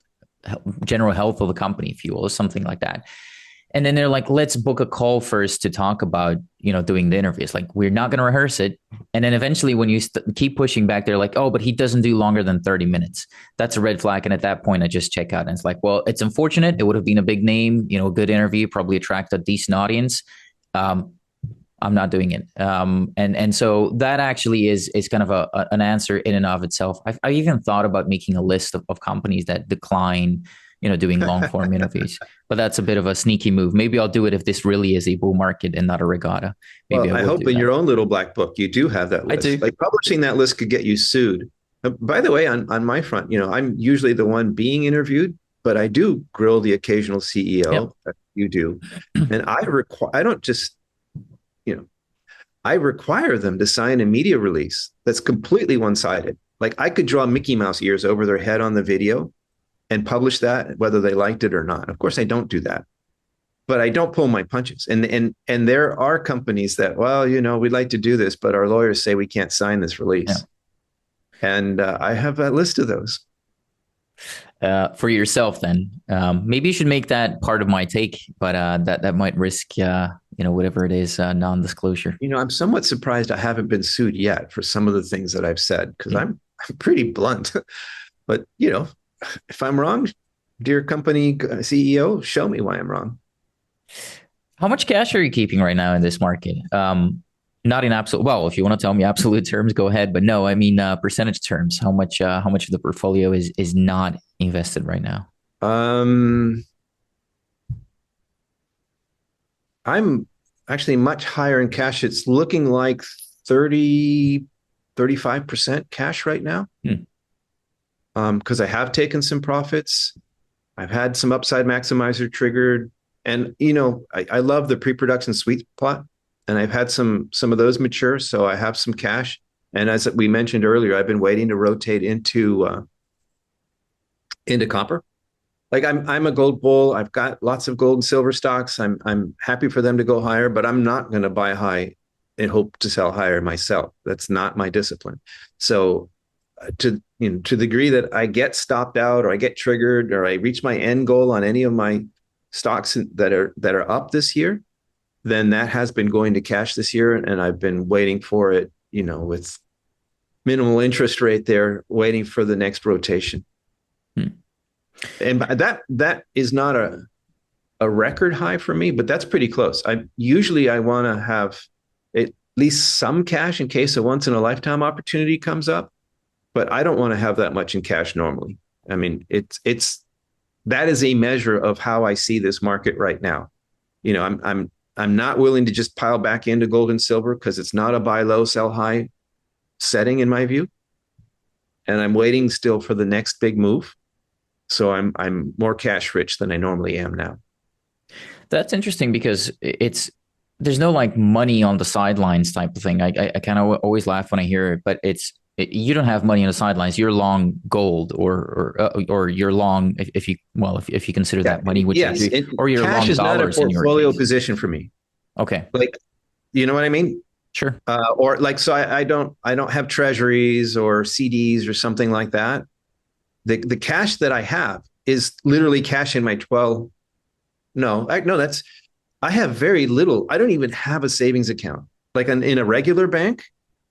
A: general health of the company, if you will, or something like that. And then they're like, let's book a call first to talk about, doing the interviews. Like, we're not going to rehearse it. And then eventually when you keep pushing back, they're like, oh, but he doesn't do longer than 30 minutes. That's a red flag. And at that point, I just check out. And it's like, well, it's unfortunate. It would have been a big name, a good interview, probably attract a decent audience. I'm not doing it. And so that actually is kind of an answer in and of itself. I even thought about making a list of companies that decline doing long form interviews, but that's a bit of a sneaky move. Maybe I'll do it if this really is a bull market and not a regatta. Maybe
B: I hope in your own little black book, you do have that list.
A: I do.
B: Like, publishing that list could get you sued. By the way, on my front, I'm usually the one being interviewed, but I do grill the occasional CEO. Yep. You do. And I don't just, I require them to sign a media release that's completely one-sided. Like, I could draw Mickey Mouse ears over their head on the video and publish that, whether they liked it or not. Of course, I don't do that, but I don't pull my punches. And there are companies that, well, we'd like to do this, but our lawyers say we can't sign this release. Yeah. And I have a list of those.
A: For yourself, then, maybe you should make that part of my take, but that might risk, whatever it is, non-disclosure.
B: I'm somewhat surprised I haven't been sued yet for some of the things that I've said, because I'm pretty blunt. But if I'm wrong, dear company CEO, show me why I'm wrong.
A: How much cash are you keeping right now in this market? Not in absolute. Well, if you want to tell me absolute terms, go ahead. But no, I mean percentage terms. How much of the portfolio is not invested right now?
B: I'm actually much higher in cash. It's looking like 35% cash right now. Because I have taken some profits. I've had some upside maximizer triggered. And, I love the pre-production sweet spot. And I've had some of those mature. So I have some cash. And as we mentioned earlier, I've been waiting to rotate into copper. Like, I'm a gold bull. I've got lots of gold and silver stocks. I'm happy for them to go higher, but I'm not going to buy high and hope to sell higher myself. That's not my discipline. So to the degree that I get stopped out or I get triggered or I reach my end goal on any of my stocks that are up this year, then that has been going to cash this year. And I've been waiting for it, with minimal interest rate there, waiting for the next rotation. And that is not a record high for me, but that's pretty close. I want to have at least some cash in case a once in a lifetime opportunity comes up. But I don't want to have that much in cash normally. I mean, that is a measure of how I see this market right now. I'm not willing to just pile back into gold and silver, because it's not a buy low, sell high setting in my view. And I'm waiting still for the next big move. So I'm more cash rich than I normally am now.
A: That's interesting, because there's no like money on the sidelines type of thing. I kind of always laugh when I hear it, but you don't have money on the sidelines. You're long gold, or you're long if you consider that money, which
B: yes,
A: or you're
B: cash
A: long
B: is
A: dollars.
B: Not a portfolio position for me.
A: Okay,
B: like, you know what I mean?
A: Sure.
B: Or like, so I don't have treasuries or CDs or something like that. The cash that I have is literally cash in my 12. I have very little. I don't even have a savings account. Like in a regular bank,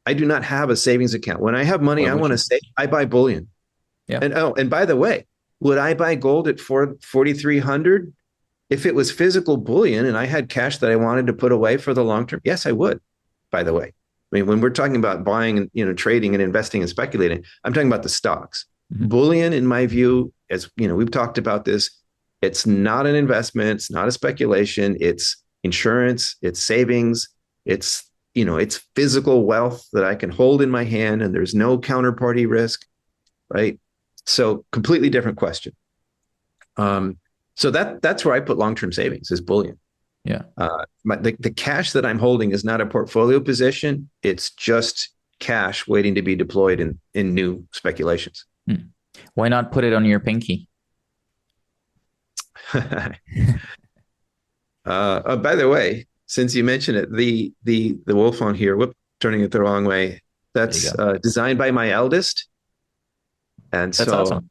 B: I do not have a savings account. When I have money I want to save, I buy bullion. Yeah. And by the way, would I buy gold at 4,300 If it was physical bullion and I had cash that I wanted to put away for the long term, yes, I would, by the way. I mean, when we're talking about buying, trading and investing and speculating, I'm talking about the stocks.
A: Mhm.
B: Bullion, in my view, as we've talked about this, it's not an investment, it's not a speculation, it's insurance, it's savings, it's physical wealth that I can hold in my hand and there's no counterparty risk, right? So completely different question. So that's where I put long-term savings is bullion.
A: Yeah.
B: The cash that I'm holding is not a portfolio position. It's just cash waiting to be deployed in new speculations.
A: Why not put it on your pinky?
B: By the way, since you mentioned it, the wolf on here, turning it the wrong way. That's designed by my eldest, and
A: That's
B: so
A: awesome.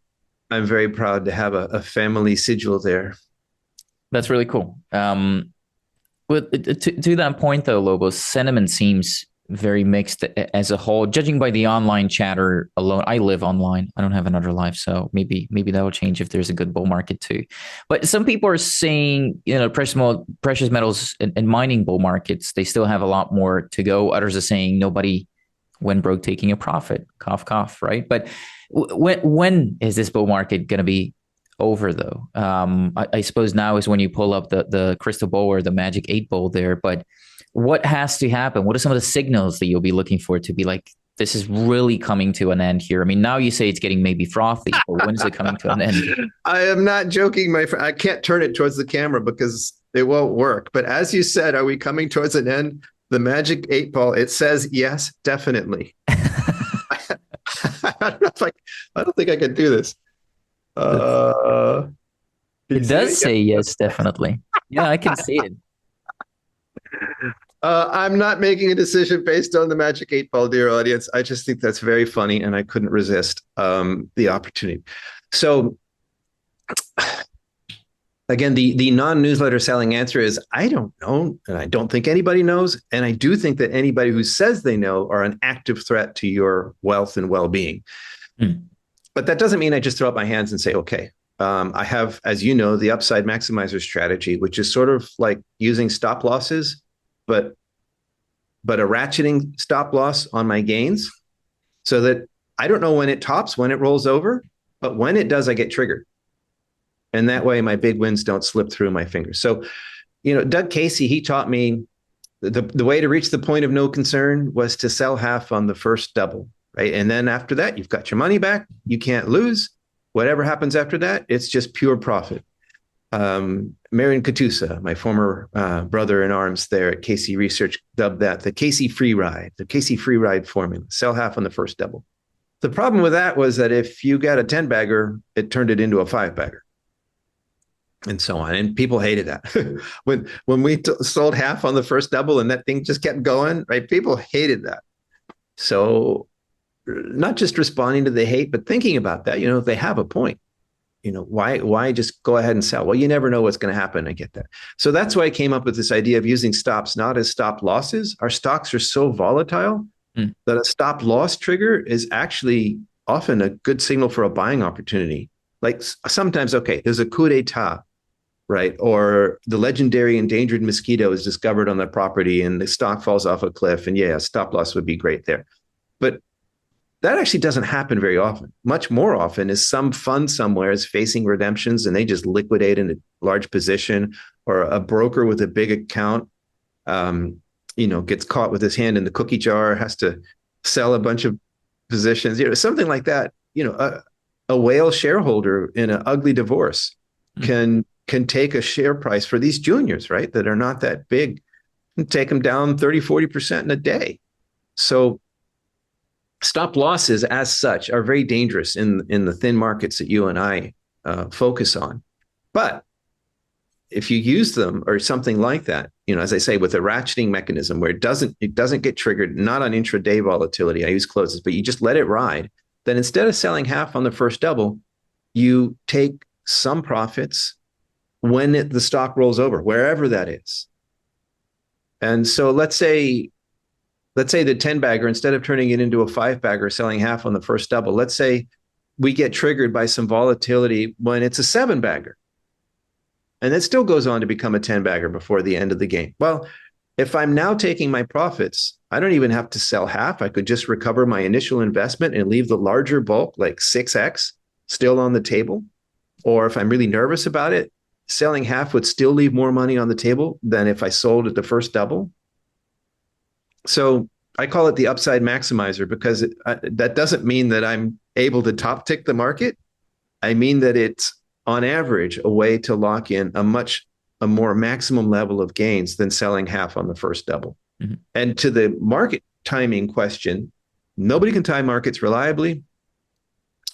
B: I'm very proud to have a family sigil there.
A: That's really cool. To that point, though, Lobo, sentiment seems very mixed as a whole. Judging by the online chatter alone, I live online. I don't have another life, so maybe that will change if there's a good bull market too. But some people are saying, precious metals and mining bull markets, they still have a lot more to go. Others are saying nobody went broke taking a profit. Cough, cough, right? But when is this bull market going to be over, though? I suppose now is when you pull up the crystal ball or the magic 8 ball there. But what has to happen? What are some of the signals that you'll be looking for to be like, this is really coming to an end here? I mean, now you say it's getting maybe frothy, but when is it coming to an end?
B: I am not joking, my friend. I can't turn it towards the camera because it won't work. But as you said, are we coming towards an end? The magic 8 ball, it says yes, definitely. I don't think I can do this.
A: It does say yes, definitely. Yeah, I can see it.
B: I'm not making a decision based on the magic 8 ball, dear audience. I just think that's very funny, and I couldn't resist the opportunity. So, again, the non-newsletter selling answer is I don't know, and I don't think anybody knows, and I do think that anybody who says they know are an active threat to your wealth and well-being. But that doesn't mean I just throw up my hands and say, okay. I have, as you know, the upside maximizer strategy, which is sort of like using stop losses, but a ratcheting stop loss on my gains so that I don't know when it tops, when it rolls over, but when it does, I get triggered. And that way my big wins don't slip through my fingers. So, Doug Casey, he taught me the way to reach the point of no concern was to sell half on the first double, right? And then after that, you've got your money back. You can't lose. Whatever happens after that, it's just pure profit. Marion Katusa, my former brother in arms there at Casey Research, dubbed that the Casey free ride formula. Sell half on the first double. The problem with that was that if you got a 10-bagger, it turned it into a 5-bagger. And so on. And people hated that. when we sold half on the first double and that thing just kept going, right? People hated that. So not just responding to the hate, but thinking about that, they have a point. Why just go ahead and sell? Well, you never know what's going to happen. I get that. So that's why I came up with this idea of using stops not as stop losses. Our stocks are so volatile that a stop loss trigger is actually often a good signal for a buying opportunity. Like sometimes, okay, there's a coup d'etat, right? Or the legendary endangered mosquito is discovered on the property and the stock falls off a cliff. And yeah, a stop loss would be great there. But that actually doesn't happen very often. Much more often is some fund somewhere is facing redemptions and they just liquidate in a large position, or a broker with a big account, gets caught with his hand in the cookie jar, has to sell a bunch of positions, something like that. A whale shareholder in an ugly divorce can take a share price for these juniors, right, that are not that big, and take them down 30-40% in a day. So stop losses as such are very dangerous in the thin markets that you and I focus on. But if you use them or something like that, as I say, with a ratcheting mechanism where it doesn't get triggered, not on intraday volatility, I use closes, but you just let it ride, then instead of selling half on the first double, you take some profits when the stock rolls over, wherever that is. And so let's say the 10-bagger, instead of turning it into a 5-bagger, selling half on the first double, let's say we get triggered by some volatility when it's a 7-bagger. and it still goes on to become a 10 bagger before the end of the game. Well, if I'm now taking my profits, I don't even have to sell half. I could just recover my initial investment and leave the larger bulk, like 6x, still on the table. Or if I'm really nervous about it, selling half would still leave more money on the table than if I sold at the first double. So I call it the upside maximizer because that doesn't mean that I'm able to top tick the market. I mean that it's on average a way to lock in a more maximum level of gains than selling half on the first double. Mm-hmm. And to the market timing question, nobody can time markets reliably.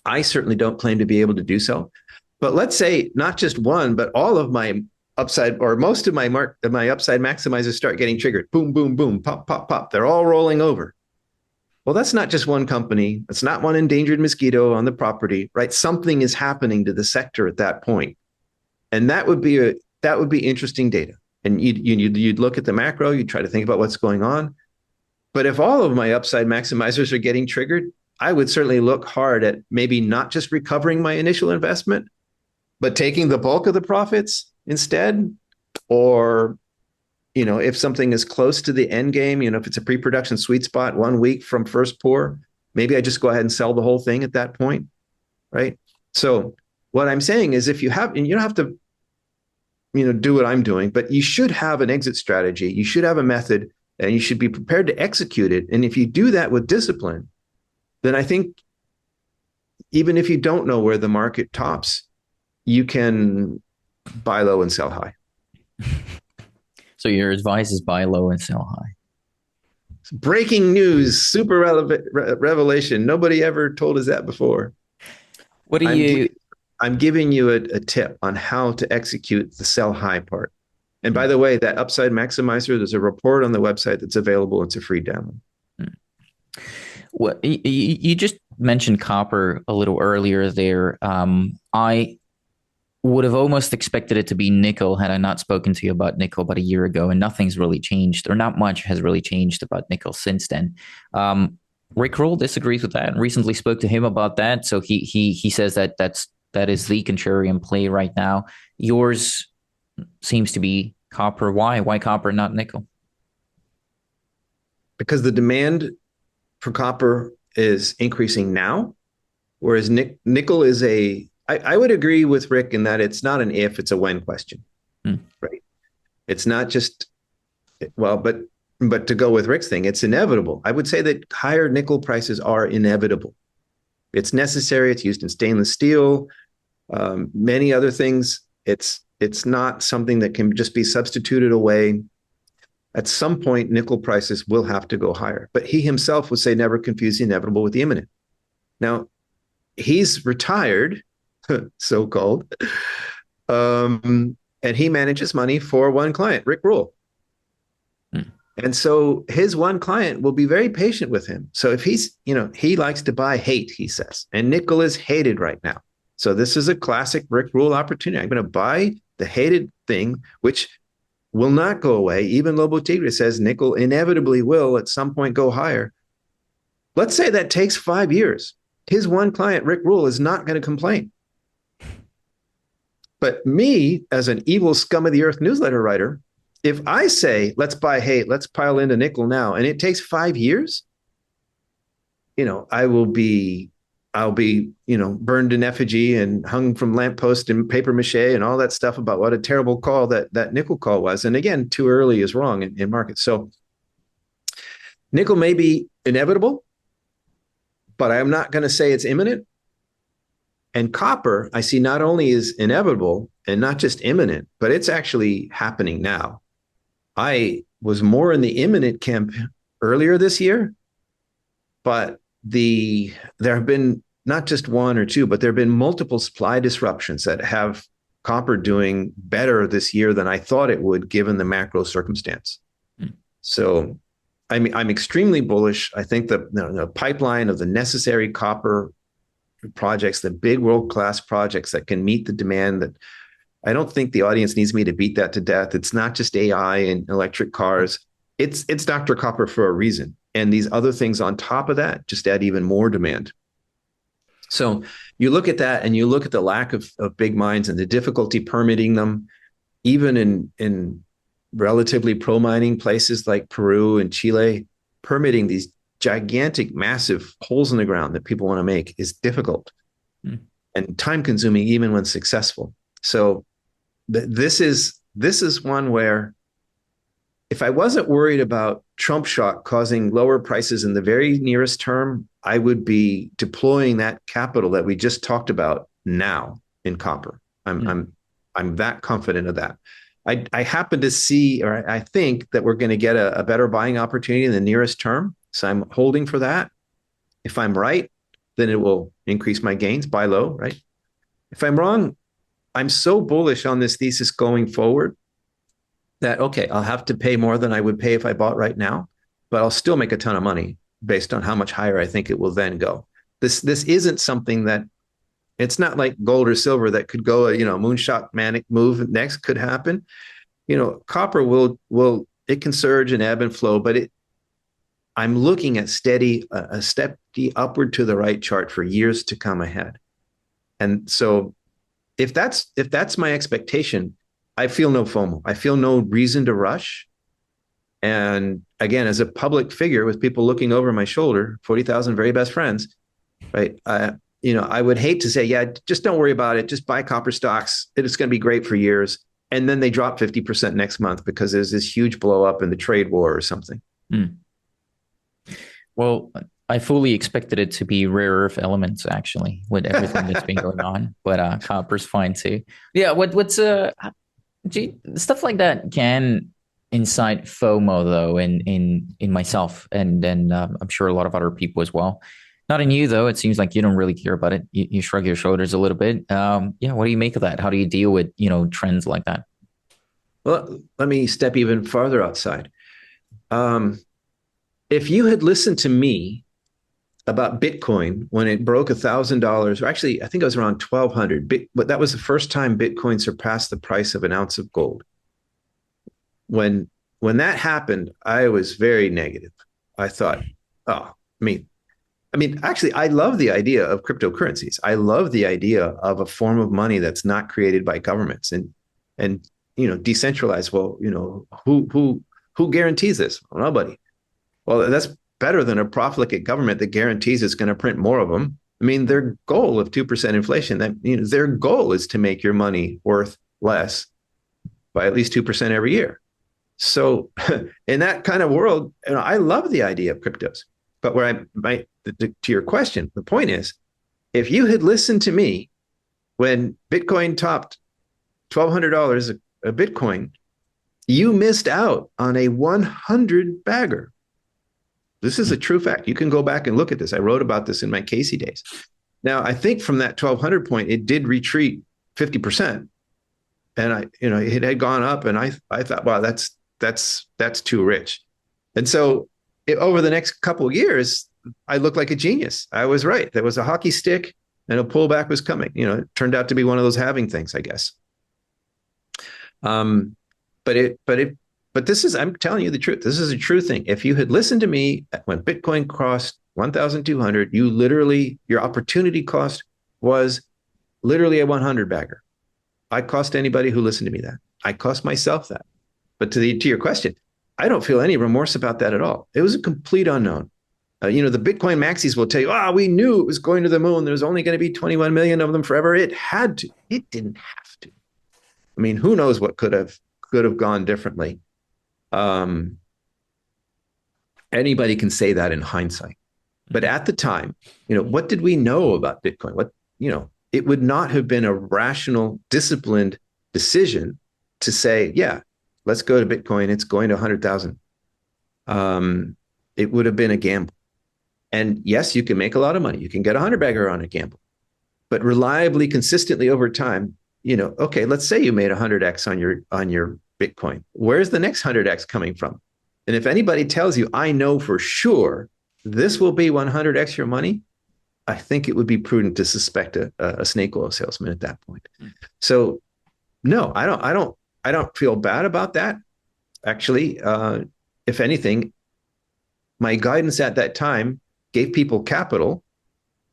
B: I certainly don't claim to be able to do so. But let's say not just one, but all of my upside or most of my upside maximizers start getting triggered. Boom, boom, boom, pop, pop, pop. They're all rolling over. Well, that's not just one company. It's not one endangered mosquito on the property, right? Something is happening to the sector at that point. And that would be interesting data. And you'd look at the macro, you'd try to think about what's going on. But if all of my upside maximizers are getting triggered, I would certainly look hard at maybe not just recovering my initial investment, but taking the bulk of the profits instead. Or, if something is close to the end game, if it's a pre-production sweet spot 1 week from first pour, maybe I just go ahead and sell the whole thing at that point, right? So what I'm saying is if you have, and you don't have to, do what I'm doing, but you should have an exit strategy. You should have a method and you should be prepared to execute it. And if you do that with discipline, then I think even if you don't know where the market tops, you can buy low and sell high.
A: So your advice is buy low and sell high.
B: Breaking news, super relevant revelation. Nobody ever told us that before.
A: What do you...
B: I'm giving you a tip on how to execute the sell high part. And by the way, that upside maximizer, there's a report on the website that's available. It's a free download.
A: Well, you just mentioned copper a little earlier there. I would have almost expected it to be nickel had I not spoken to you about nickel about a year ago, and nothing's really changed, or not much has really changed about nickel since then. Rick Rule disagrees with that and recently spoke to him about that. So he says that is the contrarian play right now. Yours seems to be copper. Why copper, not nickel?
B: Because the demand for copper is increasing now, whereas nickel is I would agree with Rick in that it's not an if, it's a when question, right? It's not just, but to go with Rick's thing, it's inevitable. I would say that higher nickel prices are inevitable. It's necessary. It's used in stainless steel, many other things. It's not something that can just be substituted away. At some point, nickel prices will have to go higher. But he himself would say never confuse the inevitable with the imminent. Now, he's retired, so-called, and he manages money for one client, Rick Rule. And so his one client will be very patient with him. So if he's, he likes to buy hate, he says, and nickel is hated right now. So this is a classic Rick Rule opportunity. I'm going to buy the hated thing, which will not go away. Even Lobo Tiggre says nickel inevitably will at some point go higher. Let's say that takes 5 years. His one client, Rick Rule, is not going to complain. But me, as an evil scum of the earth newsletter writer, if I say, let's buy hate, let's pile into nickel now, and it takes 5 years, I'll be, burned in effigy and hung from lamppost and paper mache and all that stuff about what a terrible call that nickel call was. And again, too early is wrong in markets. So nickel may be inevitable, but I'm not going to say it's imminent. And copper, I see not only is inevitable and not just imminent, but it's actually happening now. I was more in the imminent camp earlier this year, but there have been not just one or two, but there have been multiple supply disruptions that have copper doing better this year than I thought it would, given the macro circumstance. So I'm extremely bullish. I think the pipeline of the necessary copper projects, the big world-class projects that can meet the demand, that I don't think the audience needs me to beat that to death. It's not just AI and electric cars. It's Dr. Copper for a reason. And these other things on top of that just add even more demand. So you look at that and you look at the lack of big mines and the difficulty permitting them. even in relatively pro-mining places like Peru and Chile, permitting these gigantic, massive holes in the ground that people want to make is difficult and time consuming, even when successful. So this is one where if I wasn't worried about Trump shock causing lower prices in the very nearest term, I would be deploying that capital that we just talked about now in copper. I'm that confident of that. I happen to see, or I think that we're going to get a better buying opportunity in the nearest term. So I'm holding for that. If I'm right, then it will increase my gains, buy low, right? If I'm wrong, I'm so bullish on this thesis going forward that, okay, I'll have to pay more than I would pay if I bought right now, but I'll still make a ton of money based on how much higher I think it will then go. This isn't something that, it's not like gold or silver that could go, moonshot manic move next could happen. Copper it can surge and ebb and flow, but I'm looking at a steady upward to the right chart for years to come ahead. And so if that's my expectation, I feel no FOMO. I feel no reason to rush. And again, as a public figure with people looking over my shoulder, 40,000 very best friends, right? I would hate to say, yeah, just don't worry about it. Just buy copper stocks. It's going to be great for years. And then they drop 50% next month because there's this huge blow up in the trade war or something.
A: Well, I fully expected it to be rare earth elements, actually, with everything that's been going on. But copper's fine too. Yeah, what's stuff like that can incite FOMO though in myself, and I'm sure a lot of other people as well. Not in you though. It seems like you don't really care about it. You shrug your shoulders a little bit. Yeah, what do you make of that? How do you deal with trends like that?
B: Well, let me step even farther outside. If you had listened to me about Bitcoin when it broke $1,000, or actually, I think it was around 1,200. But that was the first time Bitcoin surpassed the price of an ounce of gold. When that happened, I was very negative. I thought, actually, I love the idea of cryptocurrencies. I love the idea of a form of money that's not created by governments and decentralized. Well, who guarantees this? Well, nobody. Well, that's better than a profligate government that guarantees it's going to print more of them. I mean, their goal of 2% inflation, their goal is to make your money worth less by at least 2% every year. So in that kind of world, I love the idea of cryptos. But to your question, the point is, if you had listened to me when Bitcoin topped $1,200 a Bitcoin, you missed out on a 100 bagger. This is a true fact. You can go back and look at this. I wrote about this in my Casey days. Now, I think from that 1,200 point, it did retreat 50%. And it had gone up, and I thought, wow, that's too rich. And so over the next couple of years, I looked like a genius. I was right. There was a hockey stick and a pullback was coming. It turned out to be one of those halving things, I guess. But this is, I'm telling you the truth. This is a true thing. If you had listened to me when Bitcoin crossed 1,200, your opportunity cost was literally a 100 bagger. I cost anybody who listened to me that. I cost myself that. But to your question, I don't feel any remorse about that at all. It was a complete unknown. The Bitcoin maxis will tell you, we knew it was going to the moon. There's only going to be 21 million of them forever. It had to. It didn't have to. I mean, who knows what could have gone differently. Anybody can say that in hindsight. But at the time, what did we know about Bitcoin? It would not have been a rational, disciplined decision to say, yeah, let's go to Bitcoin. It's going to 100,000. It would have been a gamble. And yes, you can make a lot of money. You can get 100 bagger on a gamble. But reliably, consistently over time, okay, let's say you made 100x on your Bitcoin. Where's the next 100x coming from? And if anybody tells you, I know for sure this will be 100x your money, I think it would be prudent to suspect a snake oil salesman at that point. So no, I don't feel bad about that. Actually, if anything, my guidance at that time gave people capital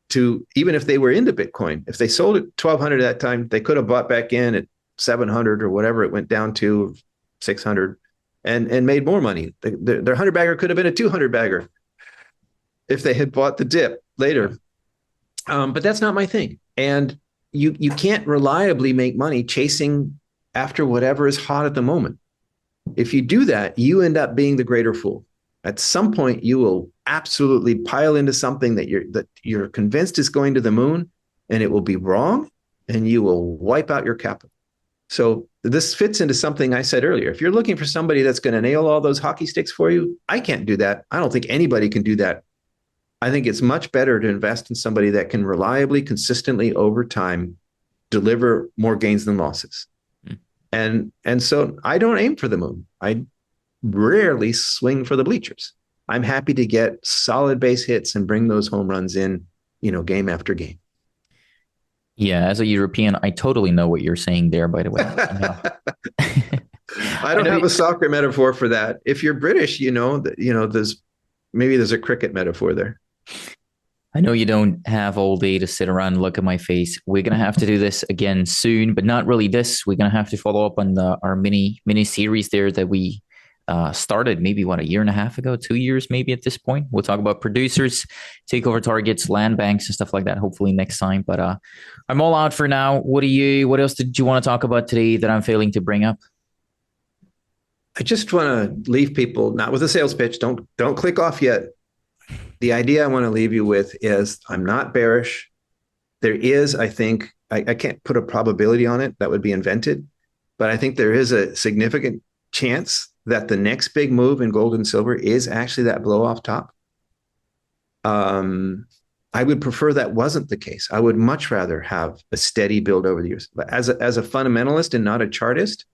B: to, even if they were into Bitcoin, if they sold at 1,200 at that time, they could have bought back in at 700 or whatever it went down to, 600, and made more money. Their 100 bagger could have been a 200 bagger if they had bought the dip later. But that's not my thing. And you can't reliably make money chasing after whatever is hot at the moment. If you do that, you end up being the greater fool. At some point, you will absolutely pile into something that you're convinced is going to the moon, and it will be wrong, and you will wipe out your capital. So this fits into something I said earlier. If you're looking for somebody that's going to nail all those hockey sticks for you, I can't do that. I don't think anybody can do that. I think it's much better to invest in somebody that can reliably, consistently over time deliver more gains than losses. And so I don't aim for the moon. I rarely swing for the bleachers. I'm happy to get solid base hits and bring those home runs in, game after game.
A: Yeah, as a European, I totally know what you're saying there, by the way.
B: I don't have a soccer metaphor for that. If you're British, there's a cricket metaphor there.
A: I know you don't have all day to sit around and look at my face. We're gonna have to do this again soon, but not really this. We're gonna have to follow up on our mini series there that we started maybe a year and a half ago, 2 years maybe at this point. We'll talk about producers, takeover targets, land banks, and stuff like that. Hopefully next time. But I'm all out for now. What else did you want to talk about today that I'm failing to bring up?
B: I just want to leave people not with a sales pitch. Don't click off yet. The idea I want to leave you with is I'm not bearish. There is, I think, I can't put a probability on it. That would be invented. But I think there is a significant chance that the next big move in gold and silver is actually that blow off top. I would prefer that wasn't the case. I would much rather have a steady build over the years. But as a fundamentalist and not a chartist,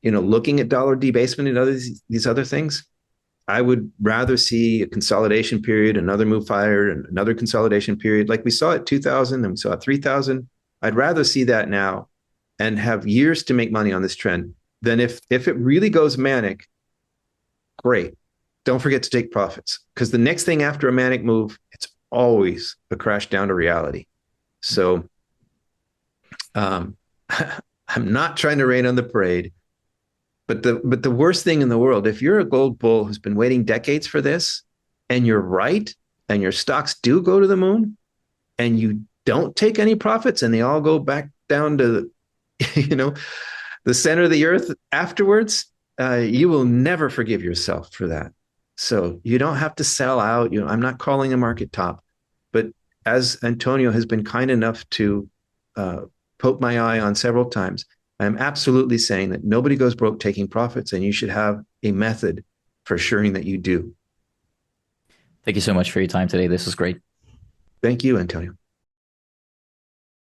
B: looking at dollar debasement and these other things, I would rather see a consolidation period, another move higher, and another consolidation period like we saw at 2000 and we saw at 3000. I'd rather see that now and have years to make money on this trend than if it really goes manic. Great. Don't forget to take profits, because the next thing after a manic move, it's always a crash down to reality. So I'm not trying to rain on the parade. But the worst thing in the world, if you're a gold bull who's been waiting decades for this, and you're right, and your stocks do go to the moon, and you don't take any profits, and they all go back down to, the center of the earth afterwards, you will never forgive yourself for that. So you don't have to sell out. I'm not calling a market top, but as Antonio has been kind enough to poke my eye on several times, I'm absolutely saying that nobody goes broke taking profits, and you should have a method for assuring that you do.
A: Thank you so much for your time today. This was great.
B: Thank you, Antonio.